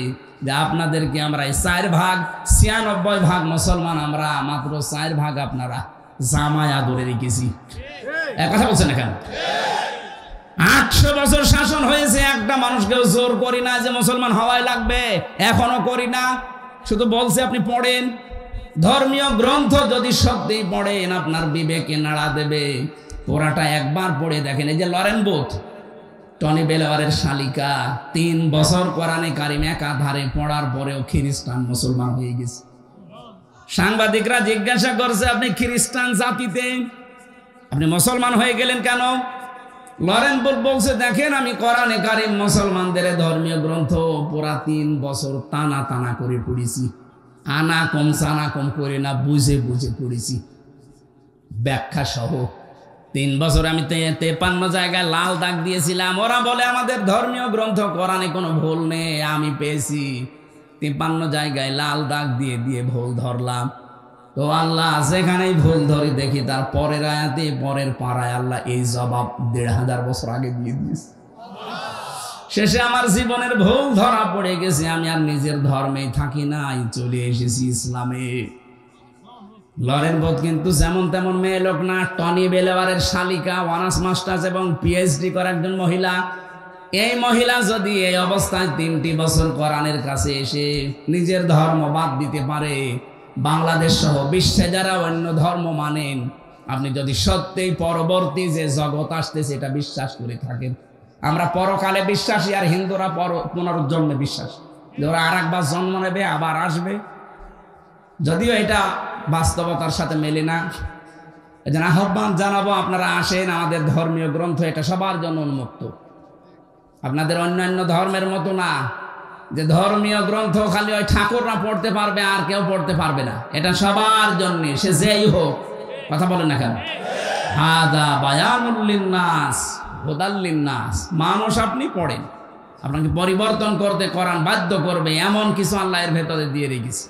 যে আপনাদেরকে আমরা 4 ভাগ 96 ভাগ মুসলমান, আমরা মাত্র 4 ভাগ আপনারা জামায়া ধরে রেখেছি। এক কথা বলছেন না কেন? 800 বছর শাসন হয়েছে, একটা মানুষকেও জোর করি না যে মুসলমান হওয়াই লাগবে, এখনো করি না। শুধু বলছে আপনি পড়েন, ধর্মীয় গ্রন্থ যদি সত্যি পড়েন আপনার বিবেকে নাড়া দেবে। পুরাটা একবার পড়ে দেখেন। এই যে লরেন বুথ, টনি বেলাওয়ারের শালিকা, 3 বছর কোরআনে কারিম একাধারে পড়ার পরেও খ্রিস্টান মুসলমান হয়ে গেছে। সাংবাদিকরা জিজ্ঞাসা করছে, আপনি খ্রিস্টান জাতিতে আপনি মুসলমান হয়ে গেলেন কেন? লরেন বুথ বলছে, দেখেন আমি কোরআনে কারিম মুসলমানদের ধর্মীয় গ্রন্থ পুরা 3 বছর টানা টানা করে পড়েছি, আনা কম সানা কম করে না, বুঝে বুঝে পড়েছি ব্যাখ্যা সহ। 3 বছর আমি 53 জায়গায় লাল দাগ দিয়েছিলাম। ওরা বলে আমাদের ধর্মীয় গ্রন্থ কোরআনে কোনো ভুল নেই। আমি পেয়েছি 53 জায়গায় লাল দাগ দিয়ে দিয়ে ভুল ধরলাম। তো আল্লাহ যেখানেই ভুল ধরি দেখি তার পরের আয়াতে, পরের পাড়ায় আল্লাহ এই জবাব 1500 বছর আগে দিয়ে দিয়েছে। শেষে আমার জীবনের ভুল ধরা পড়ে গেছে। আমি আর নিজের ধর্মেই থাকি নাই, চলে এসেছি ইসলামে। লরেন বুথ কিন্তু যেমন তেমন মেয়ে লোক না। টনি বেলাওয়ারের শালিকা, অনার্স মাস্টার্স এবং পিএইচডি করা একজন মহিলা। এই মহিলা যদি এই অবস্থায় 3টি বছর কোরআনের কাছে এসে নিজের ধর্ম বাদ দিতে পারে, বাংলাদেশ সহ বিশ্বে যারা অন্য ধর্ম মানেন, আপনি যদি সত্যিই পরবর্তী যে জগৎ আসতেছে এটা বিশ্বাস করে থাকেন, আমরা পরকালে বিশ্বাসী, আর হিন্দুরা পুনরুজ্জন্মে বিশ্বাসী, যে ওরা আর একবার জন্ম নেবে, আবার আসবে। যদিও এটা বাস্তবতার সাথে মেলে না। এজন্য আহ্বান জানাবো, আপনারা আসেন, আমাদের ধর্মীয় গ্রন্থ এটা সবার জন্য উন্মুক্ত। আপনাদের অন্যান্য ধর্মের মতো না যে ধর্মীয় গ্রন্থ খালি ওই ঠাকুররা পড়তে পারবে আর কেউ পড়তে পারবে না। এটা সবার জন্য, সে যেই হোক। কথা বলেন না কেন? হাদা বায়ানুল লিন্নাস হুদাল লিন্নাস। মানুষ আপনি পড়েন, আপনাকে পরিবর্তন করতে কোরআন বাধ্য করবে, এমন কিছু আল্লাহ এর ভেতরে দিয়ে রেখেছে।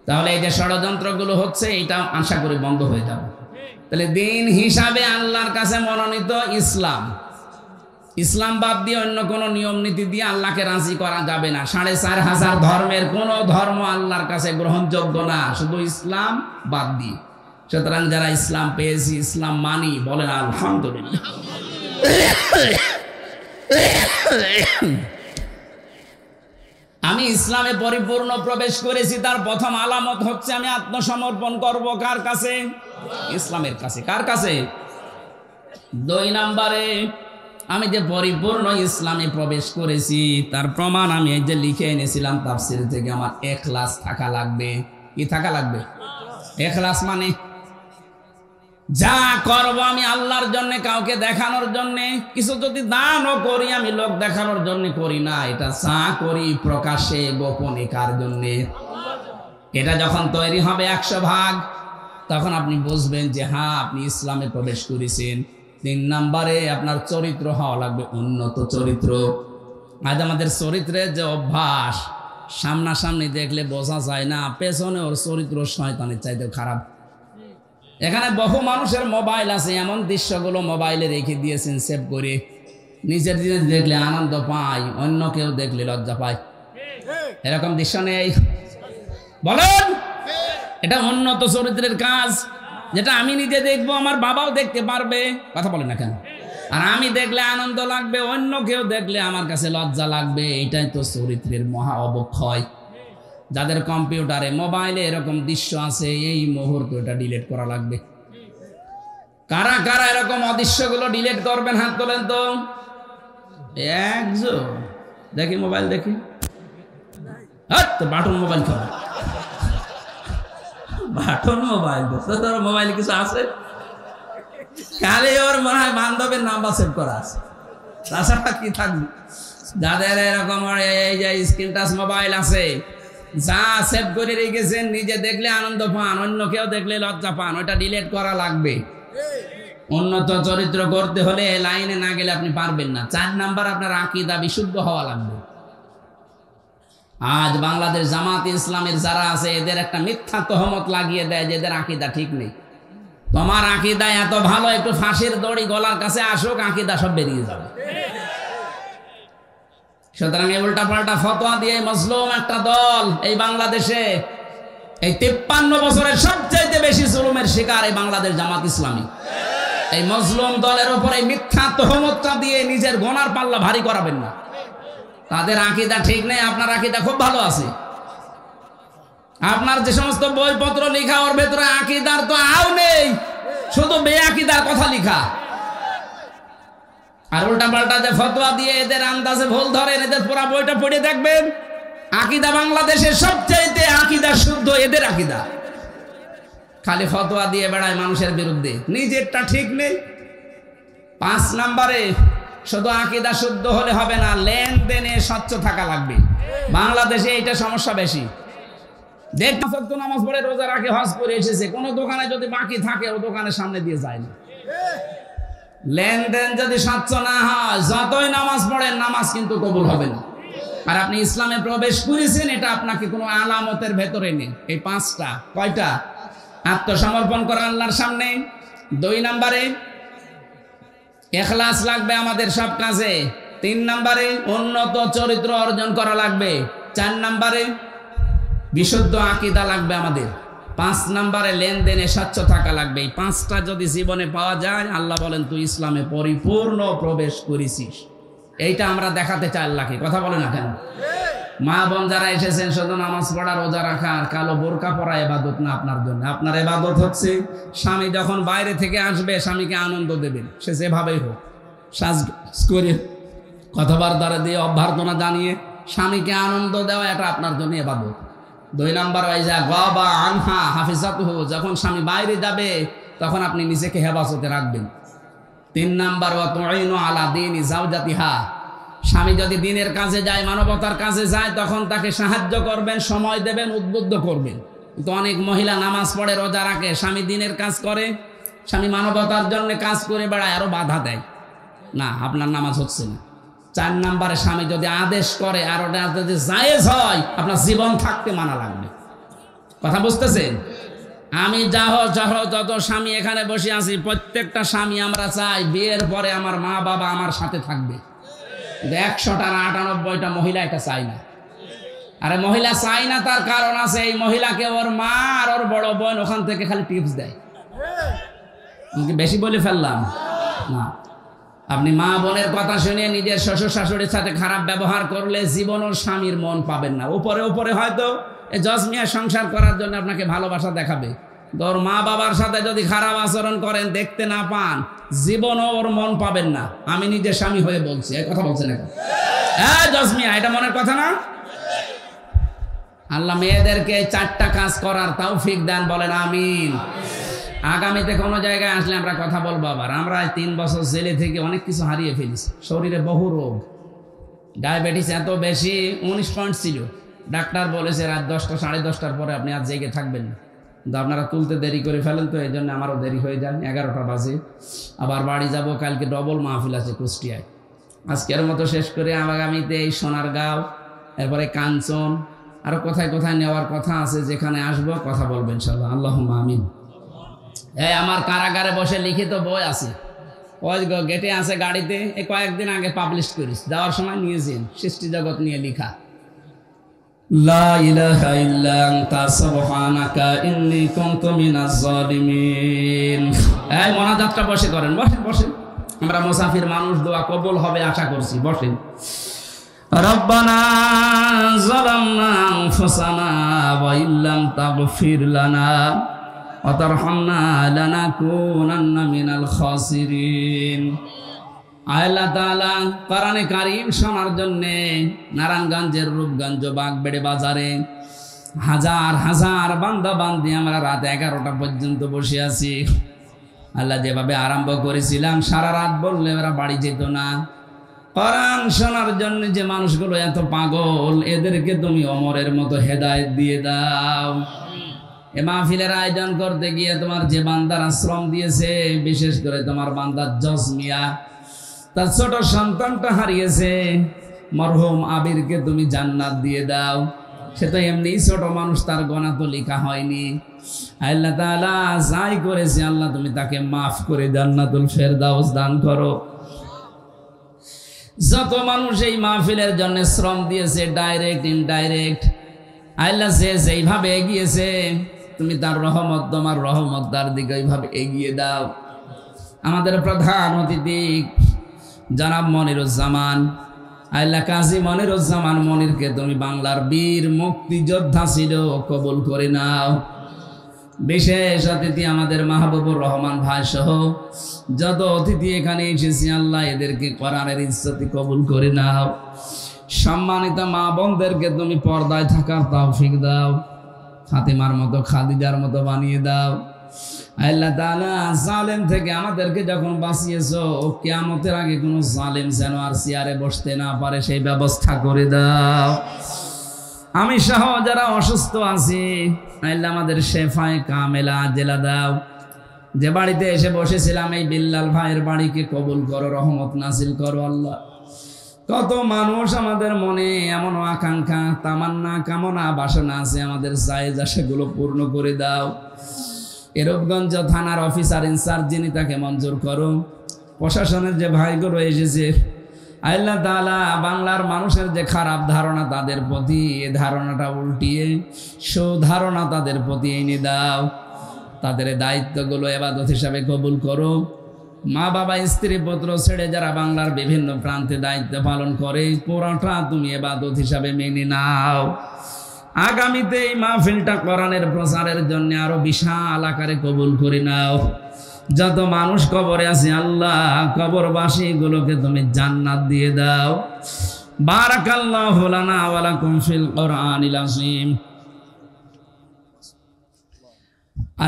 তাহলে এই যে ষড়যন্ত্রগুলো হচ্ছে, এটা আশা করি বন্ধ হয়ে যাবে। তাহলে দিন হিসাবে আল্লাহর কাছে মনোনীত ইসলাম। ইসলাম বাদ দিয়ে অন্য কোনো নিয়ম নীতি দিয়ে আল্লাহকে রাজি করা যাবে না। 4500 ধর্মের কোন ধর্ম আল্লাহর কাছে গ্রহণযোগ্য না, শুধু ইসলাম বাদ দিয়ে। সুতরাং যারা ইসলাম পেয়েছি, ইসলাম মানি, বলেন আলহামদুলিল্লাহ। আমি ইসলামে পরিপূর্ণ প্রবেশ করেছি, তার প্রথম আলামত হচ্ছে আমি আত্মসমর্পণ করব কার কাছে? ইসলামের কাছে। কার কাছে? 2 নম্বরে আমি যে পরিপূর্ণ ইসলামে প্রবেশ করেছি তার প্রমাণ আমি এই যে লিখে এনেছিলাম তাফসীর থেকে, আমার ইখলাস থাকা লাগবে। কি থাকা লাগবে? ইখলাস মানে যা করব আমি আল্লাহর জন্য, কাউকে দেখানোর জন্য। কিছু যদি দানও করি আমি লোক দেখানোর জন্য করি না, এটা যা করি প্রকাশ্যে গোপনে কার জন্য? এটা যখন তৈরি হবে 100 ভাগ, তখন আপনি বুঝবেন যে হ্যাঁ আপনি ইসলামে প্রবেশ করেছেন। 3 নম্বরে আপনার চরিত্র হওয়া লাগবে উন্নত চরিত্র। আজ আমাদের চরিত্রের যে অভ্যাস, সামনাসামনি দেখলে বোঝা যায় না, পেছনে ওর চরিত্র শয়তানের চাইতে খারাপ। এখানে বহু মানুষের মোবাইল আছে, এমন দৃশ্যগুলো মোবাইলে রেখে দিয়েছেন সেভ করে, নিজের জিনিস দেখলে আনন্দ পায়, অন্য কেউ দেখলে লজ্জা পায়। এরকম দৃশ্য নেই? বলেন, এটা উন্নত চরিত্রের কাজ, যেটা আমি নিজে দেখবো, আমার বাবাও দেখতে পারবে। কথা বলেন না কেন? আর আমি দেখলে আনন্দ লাগবে, অন্য কেউ দেখলে আমার কাছে লজ্জা লাগবে। এটাই তো চরিত্রের মহা অবক্ষয়। যাদের কম্পিউটারে মোবাইলে এরকম দৃশ্য আছে, এই মুহূর্তে এটা ডিলিট করা লাগবে। কারা কারা এরকম অদৃশ্যগুলো ডিলিট করবেন? হাত তোলেন তো। একজন দেখি, মোবাইল দেখি। বাটন মোবাইল খাবে, বাটন মোবাইল। তোর মোবাইলে কিছু আছে? খালি ওর মনে হয় বান্ধবের নাম্বার সেভ করা আছে, তাছাড়া কি থাকবে? যাদের এরকম এই যে স্ক্রিন টাচ মোবাইল আছে, যা সেভ করে রেখেছেন, নিজে দেখলে আনন্দ পান, অন্য কেউ দেখলে লজ্জা পান, ওটা ডিলিট করা লাগবে। উন্নত চরিত্র করতে হলে লাইনে না গেলে আপনি পারবেন না। 4 নাম্বার, আপনার আকীদা বিশুদ্ধ হওয়া লাগবে। আজ বাংলাদেশ জামাত ইসলামের যারা আছে, এদের একটা মিথ্যা তহমত লাগিয়ে দেয় যে এদের আকীদা ঠিক নেই। তোমার আকীদা এত ভালো, একটু ফাঁসির দড়ি গলার কাছে আসুক, আকীদা সব বেরিয়ে যাবে। সুতরাং এই উল্টা পাল্টা ফতোয়া দিয়ে মজলুম একটা দল এই বাংলাদেশে, এই 53 বছরের সবচাইতে বেশি জুলুমের শিকার এই বাংলাদেশ জামাত ইসলামী। এই মজলুম দলের উপরে মিথ্যা তহমতটা দিয়ে নিজের গোনার পাল্লা ভারী করাবেন না। তাদের আকীদা ঠিক নেই, আপনার আকীদা খুব ভালো আছে। আপনার যে সমস্ত বইপত্র লেখা, ওর ভেতরে আকীদার তো আও নেই, শুধু বেআকিদার কথা লেখা। আর উল্টা পাল্টা যে ফতোয়া দিয়ে এদের আন্দাজে ভুল ধরেন, এদের পুরা বইটা পড়ে দেখবেন, আকীদা বাংলাদেশের সবচাইতে আকীদা শুদ্ধ এদের আকীদা। খালি ফতোয়া দিয়ে বেড়ায় মানুষের বিরুদ্ধে, নিজেরটা ঠিক নেই। 5 নম্বরে, শুধু আকীদা শুদ্ধ হলে হবে না, লেনদেনে স্বচ্ছ থাকা লাগবে। বাংলাদেশে এইটা সমস্যা বেশি। নামাজ পড়ে, রোজা রাখে, হজ করে এসেছে, কোনো দোকানে যদি বাকি থাকে, ও দোকানের সামনে দিয়ে যায় না। লেনদেন যদি স্বচ্ছ না হয়, যতই নামাজ পড়েন, নামাজ কিন্তু কবুল হবে না। আর আপনি ইসলামে প্রবেশ করেছেন, এটা আপনাকে কোনো আলামতের ভেতরে নেই। এই 5টা, কয়টা? আত্মসমর্পণ করা আল্লাহর সামনে। 2 নম্বরে, ইখলাস লাগবে আমাদের সব কাজে। 3 নম্বরে, উন্নত চরিত্র অর্জন করা লাগবে। 4 নম্বরে, বিশুদ্ধ আকীদা লাগবে আমাদের। 5 নম্বরে, লেনদেনে স্বচ্ছ থাকা লাগবে। এই 5টা যদি জীবনে পাওয়া যায়, আল্লাহ বলেন তুই ইসলামে পরিপূর্ণ প্রবেশ করেছিস। এইটা আমরা দেখাতে চাই আল্লাহকে। কথা বলে না কেন? মা বোন যারা এসেছেন, শুধু নামাজ পড়া, রোজা রাখা আর কালো বোরকা পরা ইবাদত না আপনার জন্য। আপনার ইবাদত হচ্ছে স্বামী যখন বাইরে থেকে আসবে, স্বামীকে আনন্দ দেবেন, সে যেভাবেই হোক, সাজ করে, কথাবার্তা দিয়ে, অভ্যর্থনা জানিয়ে স্বামীকে আনন্দ দেওয়া, এটা আপনার জন্য ইবাদত। 2 নম্বর, ওয়াইজা গাবা আনহা হাফিজাতুহু, যখন স্বামী বাইরে যাবে, তখন আপনি নিজেকে হেফাজতে রাখবেন। 3 নম্বর, ওয়া তুইনু আলা দীনি যাওজাতিহা, স্বামী যদি দিনের কাজে যায়, মানবতার কাজে যায়, তখন তাকে সাহায্য করবেন, সময় দেবেন, উদ্বুদ্ধ করবেন। কিন্তু অনেক মহিলা নামাজ পড়ে, রোজা রাখে, স্বামী দিনের কাজ করে, স্বামী মানবতার জন্য কাজ করে বেড়ায়, আরো বাধা দেয়, না আপনার নামাজ হচ্ছে না। 4 নম্বরে, স্বামী যদি আদেশ করে আর ওটা যদি জায়েজ হয়, আপনার জীবন থাকতে মানা লাগবে। কথা বুঝতেছেন? আমি যত স্বামী এখানে বসে আছি, প্রত্যেকটা স্বামী আমরা চাই বিয়ের পরে আমার মা বাবা আমার সাথে থাকবে। 100টার 98টা মহিলা এটা চাই না। আরে মহিলা চাই না, তার কারণ আছে। এই মহিলাকে ওর মা আর ওর বড় বোন ওখান থেকে খালি টিপস দেয়। বেশি বলে ফেললাম না? আপনি মা বোনের কথা শুনে নিজের শ্বশুর শাশুড়ির সাথে খারাপ ব্যবহার করলে জীবন ওর স্বামীর মন পাবেন না। উপরে উপরে হয়তো এই জজমিয়া সংসার করার জন্য আপনাকে ভালোবাসা দেখাবে, ওর মা বাবার সাথে যদি খারাপ আচরণ করেন, দেখতে না পান, জীবনও ওর মন পাবেন না। আমি নিজের স্বামী হয়ে বলছি, এই কথা বলছেন এখন? হ্যাঁ জজমিয়া, এটা মনের কথা না? আল্লাহ মেয়েদেরকে 4টা কাজ করার তৌফিক দেন, বলেন আমিন। আগামীতে কোনো জায়গায় আসলে আমরা কথা বলবো আবার। আমরা 3 বছর জেলে থেকে অনেক কিছু হারিয়ে ফেলেছি। শরীরে বহু রোগ, ডায়াবেটিস এত বেশি, 19 পয়েন্ট ছিল, ডাক্তার বলেছে রাত 10টা 10:30টার পরে আপনি আর জেগে থাকবেন না, কিন্তু আপনারা তুলতে দেরি করে ফেলেন, তো এই জন্য আমারও দেরি হয়ে যায়, 11টা বাজে। আবার বাড়ি যাব, কালকে ডবল মাহফিল আছে কুষ্টিয়ায়। আজকের মতো শেষ করে আগামীতে এই সোনারগাঁও, এরপরে কাঞ্চন, আরো কোথায় কোথায় নেওয়ার কথা আছে, যেখানে আসবো কথা বলবেন ইনশাআল্লাহ। আল্লাহুম্মা আমিন। এই আমার কারাগারে বসে লিখিত বই আছে, ওই গেটে আছে গাড়িতে, এই কয়েকদিন আগে পাবলিশ করিস, যাওয়ার সময় নিয়েছেন, সৃষ্টি জগৎ নিয়ে লেখা। লা ইলাহা ইল্লা আনতা সুবহানাকা ইন্নী কুনতু মিনাজ জালিমিন। এই মোনাজাতটা বসে করেন, বসেন বসেন, আমরা মুসাফির মানুষ, দোয়া কবুল হবে আশা করছি, বসেন। রব্বানা যালামনা আনফুসানা ওয়া ইল্লাম তাগফির লানা ওয়া তারহামনা লানাকুনান্না মিনাল খাসিরিন। আল্লাহ তাআলা কোরআনে কারীম শোনার জন্য নারায়ণগঞ্জের রূপগঞ্জ বাগবেড়ে বাজারে হাজার হাজার বান্দা বান্দি আমরা রাত 11টা পর্যন্ত বসে আছি। আল্লাহ যেভাবে আরম্ভ করেছিলাম, সারা রাত বললে ওরা বাড়ি যেত না। কোরআন শোনার জন্য যে মানুষগুলো এত পাগল, এদেরকে তুমি ওমরের মতো হেদায়েত দিয়ে দাও। এ মাহফিলের আয়োজন করতে গিয়ে তোমার যে বান্দার আশ্রম দিয়েছে, বিশেষ করে তোমার বান্দা জজ মিয়া, তার ছোট সন্তানটা হারিয়েছে, মরহুম আবিরকে তুমি জান্নাত দিয়ে দাও। সে তো এমনি ছোট মানুষ, তার গোনা তো লেখা হয়নি। আল্লাহ তাআলা যাই করেছে, আল্লাহ তুমি তাকে মাফ করে জান্নাতুল ফেরদাউস দান করো। যত মানুষ এই মাহফিলের জন্য শ্রম দিয়েছে, ডাইরেক্ট ইনডাইরেক্ট, আল্লাহ সে যেইভাবে এগিয়েছে, তুমি তার রহমত, তোমার রহমত তার দিকে এইভাবে এগিয়ে দাও। আমাদের প্রধান অতিথি জনাব মনিরুজ্জামান, আল্লাহ কাজী মনিরুজ্জামান মনিরকে তুমি বাংলার বীর মুক্তিযোদ্ধা ছিল, কবুল করে নাও। বিশেষ অতিথি আমাদের মাহবুবুর রহমান ভাই সহ যত অতিথি এখানে এসেছি, আল্লাহ এদেরকে কোরআনের ইজ্জতি কবুল করে নাও। সম্মানিত মা বোনদেরকে তুমি পর্দায় থাকার তৌফিক দাও, ফাতেমার মতো খাদিজার মতো বানিয়ে দাও। আল্লাহ তাআলা জালেম থেকে আমাদেরকে যখন বাঁচিয়েছো, কিয়ামতের আগে কোনো জালেম যেন আর চেয়ারে বসতে না পারে, সেই ব্যবস্থা করে দাও। আমি সহ যারা অসুস্থ আছি, আল্লাহ আমাদের শেফায়ে কামেলা আজেলা দাও। যে বাড়িতে এসে বসেছিলাম, এই বিল্লাল ভাইয়ের বাড়িকে কবুল করো, রহমত নাজিল করো। আল্লাহ কত মানুষ আমাদের মনে এমন আকাঙ্ক্ষা, তামান্না, কামনা, বাসনা আছে, আমাদের জায়েজ সেগুলো পূর্ণ করে দাও। রূপগঞ্জ থানার অফিসার ইনচার্জ যিনি, তাকে মঞ্জুর করো। প্রশাসনের যে ভাইগুলো এসেছে, আল্লাহ তাআলা বাংলার মানুষের যে খারাপ ধারণা তাদের প্রতি, এ ধারণাটা উল্টিয়ে সুধারণা তাদের প্রতি এনে দাও। তাদের দায়িত্বগুলো ইবাদত হিসাবে কবুল করো। মা বাবা, স্ত্রী, পুত্র ছেড়ে যারা বাংলার বিভিন্ন প্রান্তে দায়িত্ব পালন করে, পুরোটা তুমি ইবাদত হিসাবে মেনে নাও। আগামীতে এই মাহফিলটা কোরআনের প্রচারের জন্য আরো বিশাল আকারে কবুল করে নাও। যত মানুষ কবরে আছে, আল্লাহ কবরবাসী গুলোকে তুমি জান্নাত দিয়ে দাও। বারাকাল্লাহু লানা ওয়া লাকুম ফিল কোরআনিল আযীম।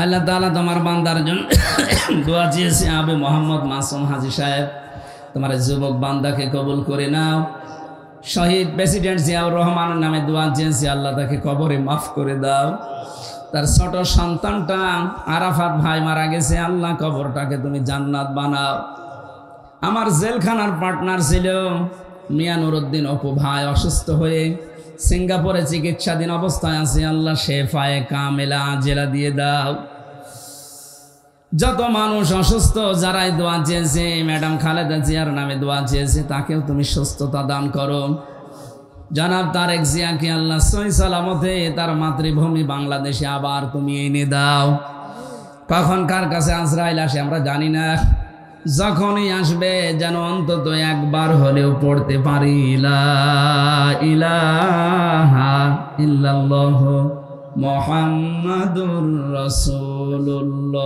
আল্লাহ তাআলা তোমার বান্দার জন্য দোয়া চেয়েছে, আবু মোহাম্মদ মাসুম হাজী সাহেব, তোমার যুবক বান্দাকে কবুল করে নাও। শহীদ প্রেসিডেন্ট জিয়াউর রহমানের নামে দোয়া চেয়েছি, আল্লাহ তাকে কবরে মাফ করে দাও। তার ছোট সন্তানটা আরাফাত ভাই মারা গেছে, আল্লাহ কবরটাকে তুমি জান্নাত বানাও। আমার জেলখানার পার্টনার ছিল মিয়া নুরুদ্দিন অপু ভাই, অসুস্থ হয়ে সিঙ্গাপুরে চিকিৎসাধীন অবস্থায় আছে, আল্লাহ শেফায়ে কামেলা আজেলা দিয়ে দাও। যত মানুষ অসুস্থ, যারাই দোয়া চেয়েছে, ম্যাডাম খালেদা জিয়ার নামে দোয়া চেয়েছে, তাকেও তুমি সুস্থতা দান করো। জনাব তারেক জিয়াকে আল্লাহ সহি সালামতে তার মাতৃভূমি বাংলাদেশে আবার তুমি এনে দাও। কখন কার কাছে আজরাইল আসে আমরা জানি না, যখনই আসবে যেন অন্তত একবার হলেও পড়তে পারি লা ইলাহা ইল্লাল্লাহ মুহাম্মাদুর রাসূলুল্লাহ।